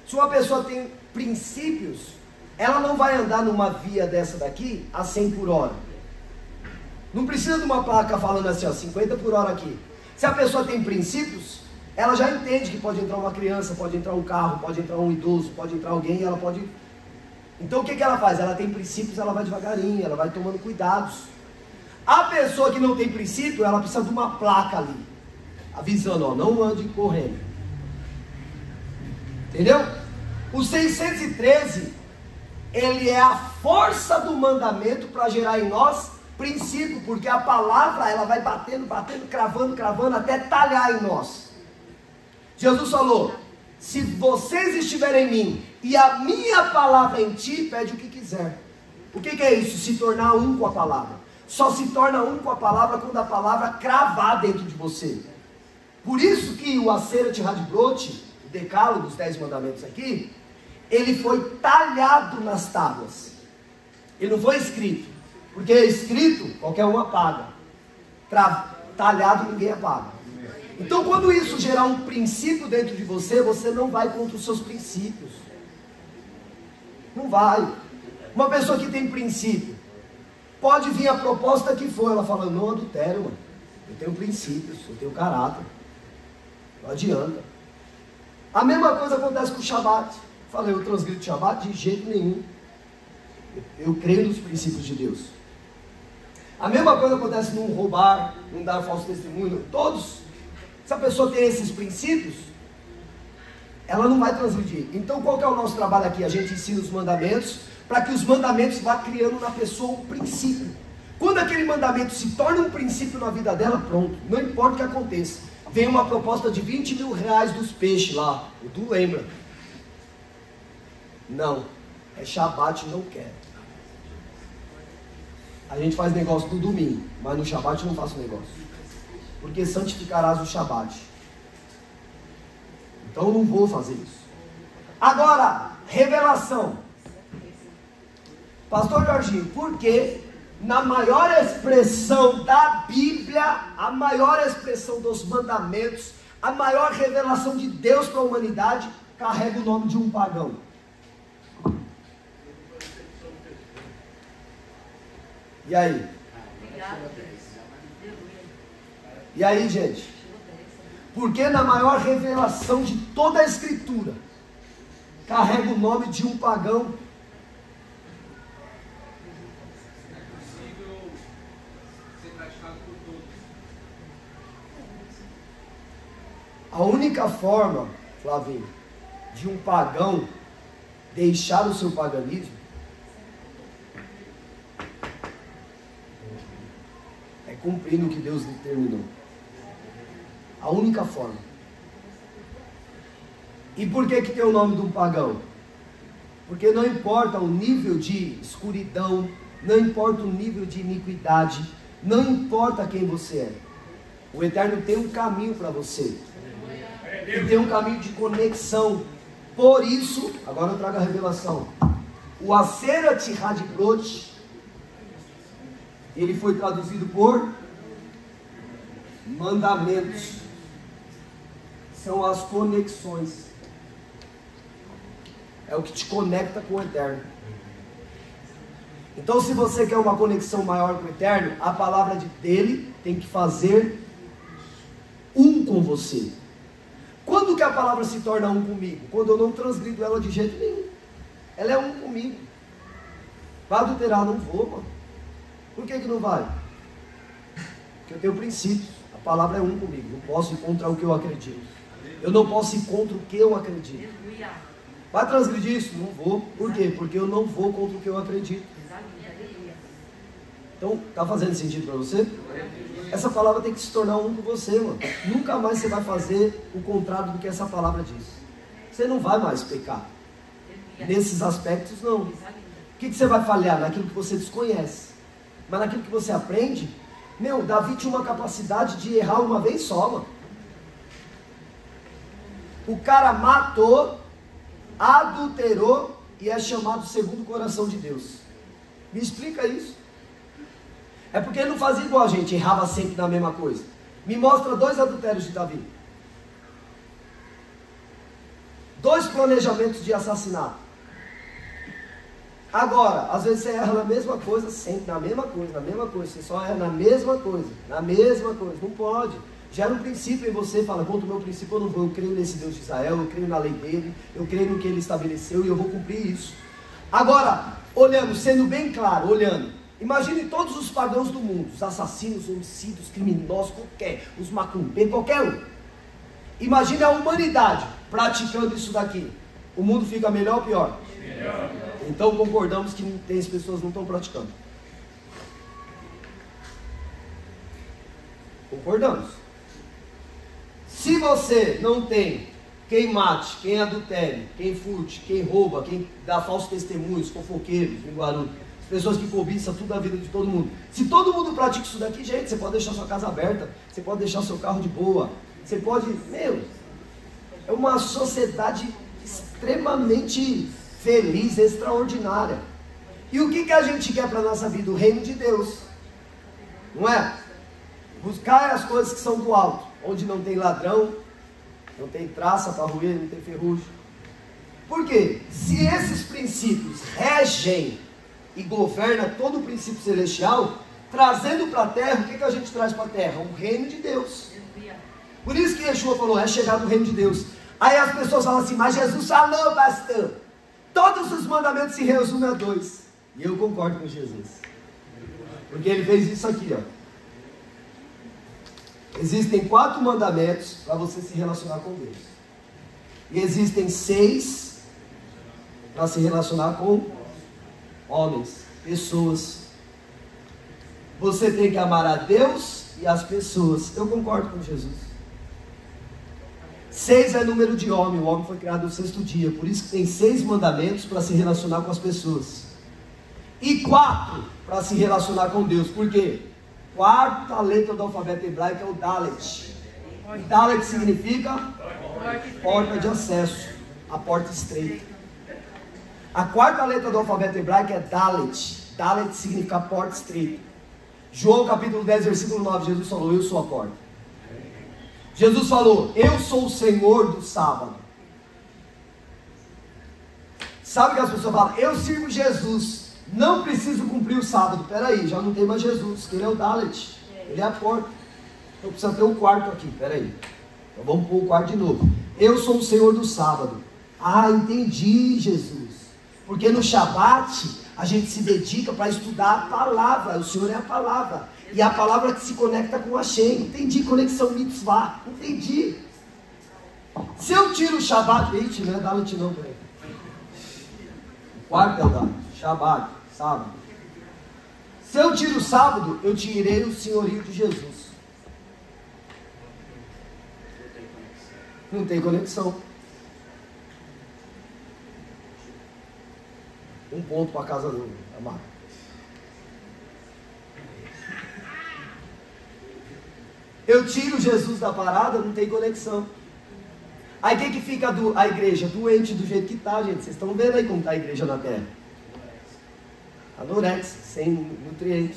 Se uma pessoa tem princípios, ela não vai andar numa via dessa daqui a 100 por hora. Não precisa de uma placa falando assim, ó, 50 por hora aqui. Se a pessoa tem princípios, ela já entende que pode entrar uma criança, pode entrar um carro, pode entrar um idoso, pode entrar alguém, e ela pode... Então o que ela faz? Ela tem princípios, ela vai devagarinho, ela vai tomando cuidados. A pessoa que não tem princípio, ela precisa de uma placa ali, avisando, ó, não ande correndo. Entendeu? O 613, ele é a força do mandamento para gerar em nós princípio, porque a palavra, ela vai batendo, cravando, até talhar em nós. Jesus falou, se vocês estiverem em mim, e a minha palavra em ti, pede o que quiser. O que é isso? Se tornar um com a palavra. Só se torna um com a palavra quando a palavra cravar dentro de você. Por isso que o Aseret Hadbrot, o decálogo dos 10 mandamentos aqui, ele foi talhado nas tábuas. Ele não foi escrito. Porque escrito, qualquer um apaga. Talhado, ninguém apaga. Então, quando isso gerar um princípio dentro de você, você não vai contra os seus princípios. Não vai. Uma pessoa que tem princípio, pode vir a proposta que for, ela fala, não adultério, mano. Eu tenho princípios, eu tenho caráter. Não adianta. A mesma coisa acontece com o Shabat. Falei, eu transgrido o Shabat? De jeito nenhum. Eu creio nos princípios de Deus. A mesma coisa acontece no roubar, não dar falso testemunho, todos. Se a pessoa tem esses princípios, ela não vai transgredir. Então qual que é o nosso trabalho aqui? A gente ensina os mandamentos, para que os mandamentos vá criando na pessoa um princípio. Quando aquele mandamento se torna um princípio na vida dela, pronto, não importa o que aconteça. Vem uma proposta de 20 mil reais dos peixes lá, o Du lembra? Não, é Shabat, não quer. A gente faz negócio no domingo, mas no Shabat eu não faço negócio. Porque santificarás o Shabat. Então eu não vou fazer isso. Agora, revelação. Pastor Jorginho, por que na maior expressão da Bíblia, a maior expressão dos mandamentos, a maior revelação de Deus para a humanidade, carrega o nome de um pagão? E aí? E aí, gente? Porque na maior revelação de toda a Escritura, carrega o nome de um pagão? A única forma, Flavinho, de um pagão deixar o seu paganismo é cumprindo o que Deus determinou. A única forma. E por que tem o nome de um pagão? Porque não importa o nível de escuridão, não importa o nível de iniquidade, não importa quem você é. O Eterno tem um caminho para você. E tem um caminho de conexão. Por isso, agora eu trago a revelação. O Aseret Hadbrot, ele foi traduzido por mandamentos. São as conexões. É o que te conecta com o Eterno. Então, se você quer uma conexão maior com o Eterno, a palavra dele tem que fazer um com você. Quando que a palavra se torna um comigo? Quando eu não transgrido ela de jeito nenhum. Ela é um comigo. Vai adulterar? Não vou, mano. Por que não vai? Porque eu tenho princípios. A palavra é um comigo. Não posso ir contra o que eu acredito. Eu não posso ir contra o que eu acredito. Vai transgredir isso? Não vou. Por quê? Porque eu não vou contra o que eu acredito. Então, tá fazendo sentido para você? Essa palavra tem que se tornar um com você, mano. Nunca mais você vai fazer o contrário do que essa palavra diz. Você não vai mais pecar. Nesses aspectos, não. O que você vai falhar? Naquilo que você desconhece. Mas naquilo que você aprende, meu, Davi tinha uma capacidade de errar uma vez só, mano. O cara matou, adulterou e é chamado segundo o coração de Deus. Me explica isso. É porque ele não fazia igual a gente, errava sempre na mesma coisa. Me mostra 2 adultérios de Davi. 2 planejamentos de assassinato. Agora, às vezes você erra na mesma coisa, sempre na mesma coisa, você só erra na mesma coisa, não pode. Gera um princípio em você, fala, contra o meu princípio eu não vou, eu creio nesse Deus de Israel, eu creio na lei dele, eu creio no que ele estabeleceu e eu vou cumprir isso. Agora, olhando, sendo bem claro, olhando, imagine todos os pagãos do mundo, os assassinos, homicídios, criminosos, os macumbeiros, qualquer um. Imagine a humanidade praticando isso daqui. O mundo fica melhor ou pior? Melhor. Então concordamos que as pessoas não estão praticando. Concordamos. Se você não tem quem mate, quem adultere, quem furte, quem rouba, quem dá falsos testemunhos, fofoqueiros, linguarudo, as pessoas que cobiçam tudo a vida de todo mundo. Se todo mundo pratica isso daqui, gente, você pode deixar sua casa aberta, você pode deixar seu carro de boa, você pode... é uma sociedade extremamente feliz, extraordinária. E o que a gente quer para a nossa vida? O reino de Deus. Não é? Buscar as coisas que são do alto, onde não tem ladrão, não tem traça para roer, não tem ferrugem. Por quê? Se esses princípios regem e governam todo o princípio celestial, trazendo para a terra, o que a gente traz para a terra? O reino de Deus. Por isso que Yeshua falou, é chegado o reino de Deus. Aí as pessoas falam assim, mas Jesus falou, pastor, todos os mandamentos se resumem a 2. E eu concordo com Jesus. Porque ele fez isso aqui, ó. Existem 4 mandamentos para você se relacionar com Deus. E existem 6 para se relacionar com homens, pessoas. Você tem que amar a Deus e as pessoas. Eu concordo com Jesus. 6 é número de homem. O homem foi criado no 6º dia. Por isso que tem 6 mandamentos para se relacionar com as pessoas. E 4 para se relacionar com Deus. Por quê? 4ª letra do alfabeto hebraico é o Dalet. E Dalet significa porta de acesso, a porta estreita. A 4ª letra do alfabeto hebraico é Dalet. Dalet significa porta estreita. João capítulo 10, versículo 9, Jesus falou, eu sou a porta. Jesus falou, eu sou o Senhor do sábado. Sabe que as pessoas falam, eu sirvo Jesus, não preciso cumprir o sábado. Peraí, já não tem mais Jesus, que ele é o Dalet, ele é a porta. Então precisa ter um quarto aqui, peraí. Então vamos pôr o quarto de novo. Eu sou o Senhor do sábado. Ah, entendi, Jesus. Porque no Shabat a gente se dedica para estudar a palavra. O Senhor é a palavra. E a palavra que se conecta com a Hashem. Entendi, conexão mitzvah. Entendi. Se eu tiro o Shabat, não é Dalet não, velho. O quarto é o Dalet. Shabat, sábado. Se eu tiro o sábado, eu tirei o senhorio de Jesus. Não tem conexão. Um ponto para a casa do amado. Eu tiro Jesus da parada, não tem conexão. Aí quem que fica a igreja? Doente do jeito que está, gente. Vocês estão vendo aí como está a igreja na terra. Anorexia, sem nutriente.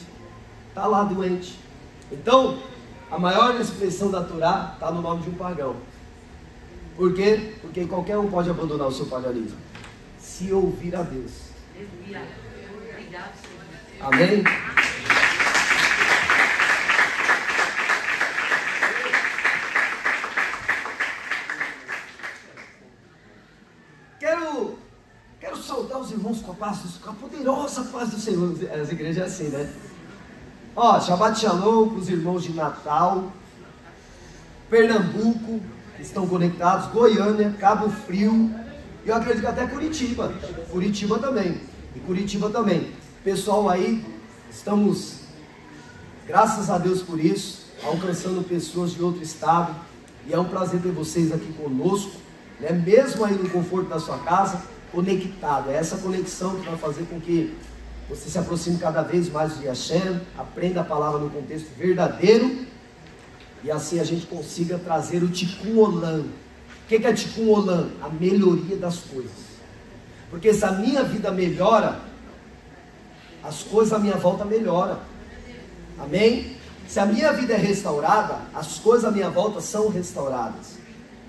Está lá doente. Então, a maior expressão da Torá está no nome de um pagão. Por quê? Porque qualquer um pode abandonar o seu paganismo, se ouvir a Deus. Amém? Quero saudar os irmãos com a poderosa paz do Senhor. As igrejas é assim, né? Ó, Shabbat Shalom para os irmãos de Natal, Pernambuco, que estão conectados, Goiânia, Cabo Frio, e eu acredito que até Curitiba também, e Curitiba também. Pessoal aí, estamos, graças a Deus por isso, alcançando pessoas de outro estado, e é um prazer ter vocês aqui conosco, né? Mesmo aí no conforto da sua casa, conectado. É essa conexão que vai fazer com que você se aproxime cada vez mais de Hashem, aprenda a palavra no contexto verdadeiro, e assim a gente consiga trazer o Tikkun Olam, O que é Tikkun Olam? A melhoria das coisas. Porque se a minha vida melhora, as coisas à minha volta melhoram. Amém? Se a minha vida é restaurada, as coisas à minha volta são restauradas.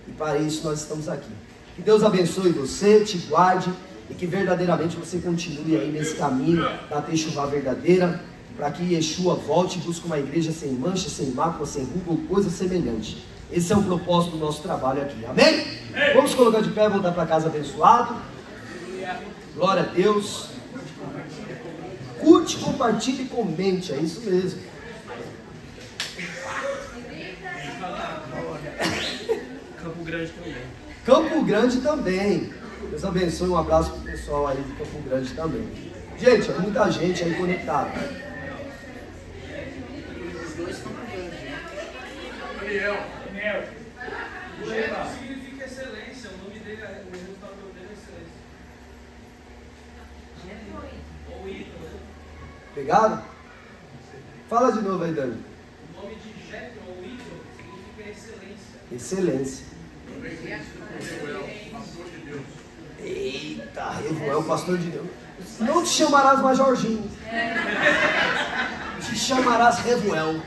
E para isso nós estamos aqui. Que Deus abençoe você, te guarde, e que verdadeiramente você continue aí nesse caminho da Teshuvá verdadeira, para que Yeshua volte e busque uma igreja sem mancha, sem mácula, sem ruga ou coisa semelhante. Esse é o propósito do nosso trabalho aqui. Amém? Vamos colocar de pé e voltar para casa abençoado. Glória a Deus. Curte, compartilhe e comente. É isso mesmo. Campo Grande também. Campo Grande também. Deus abençoe. Um abraço para o pessoal aí de Campo Grande também. Gente, é muita gente aí conectada. Gênero significa excelência. O nome dele, o resultado dele é excelência. Ou ídolo. Pegado? Fala de novo aí, Dani. O nome de Jethro ou ídolo significa excelência. Excelência. Eita, Revuel, pastor de Deus. Não te chamarás mais Jorginho. Te chamarás Revuel.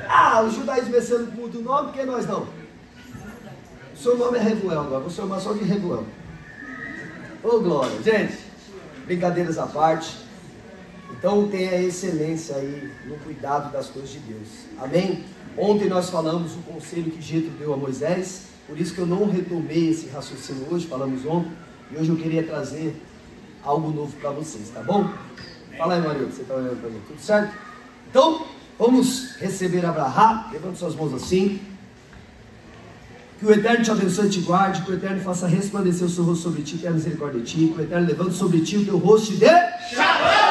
Ah, o judaísmo vencendo muda o nome, por que nós não? O seu nome é Revuel agora, vou chamar só de Revuel. Ô glória, gente, brincadeiras à parte. Então tenha a excelência aí no cuidado das coisas de Deus. Amém? Ontem nós falamos o conselho que Jetro deu a Moisés, por isso que eu não retomei esse raciocínio hoje, falamos ontem, e hoje eu queria trazer algo novo para vocês, tá bom? Fala aí, Maria, você está olhando para mim, tudo certo? Então, vamos receber Abraham, levante suas mãos assim. Que o Eterno te abençoe e te guarde, que o Eterno faça resplandecer o seu rosto sobre ti, tenha misericórdia de ti, que o Eterno levante sobre ti o teu rosto e te dê Shalom!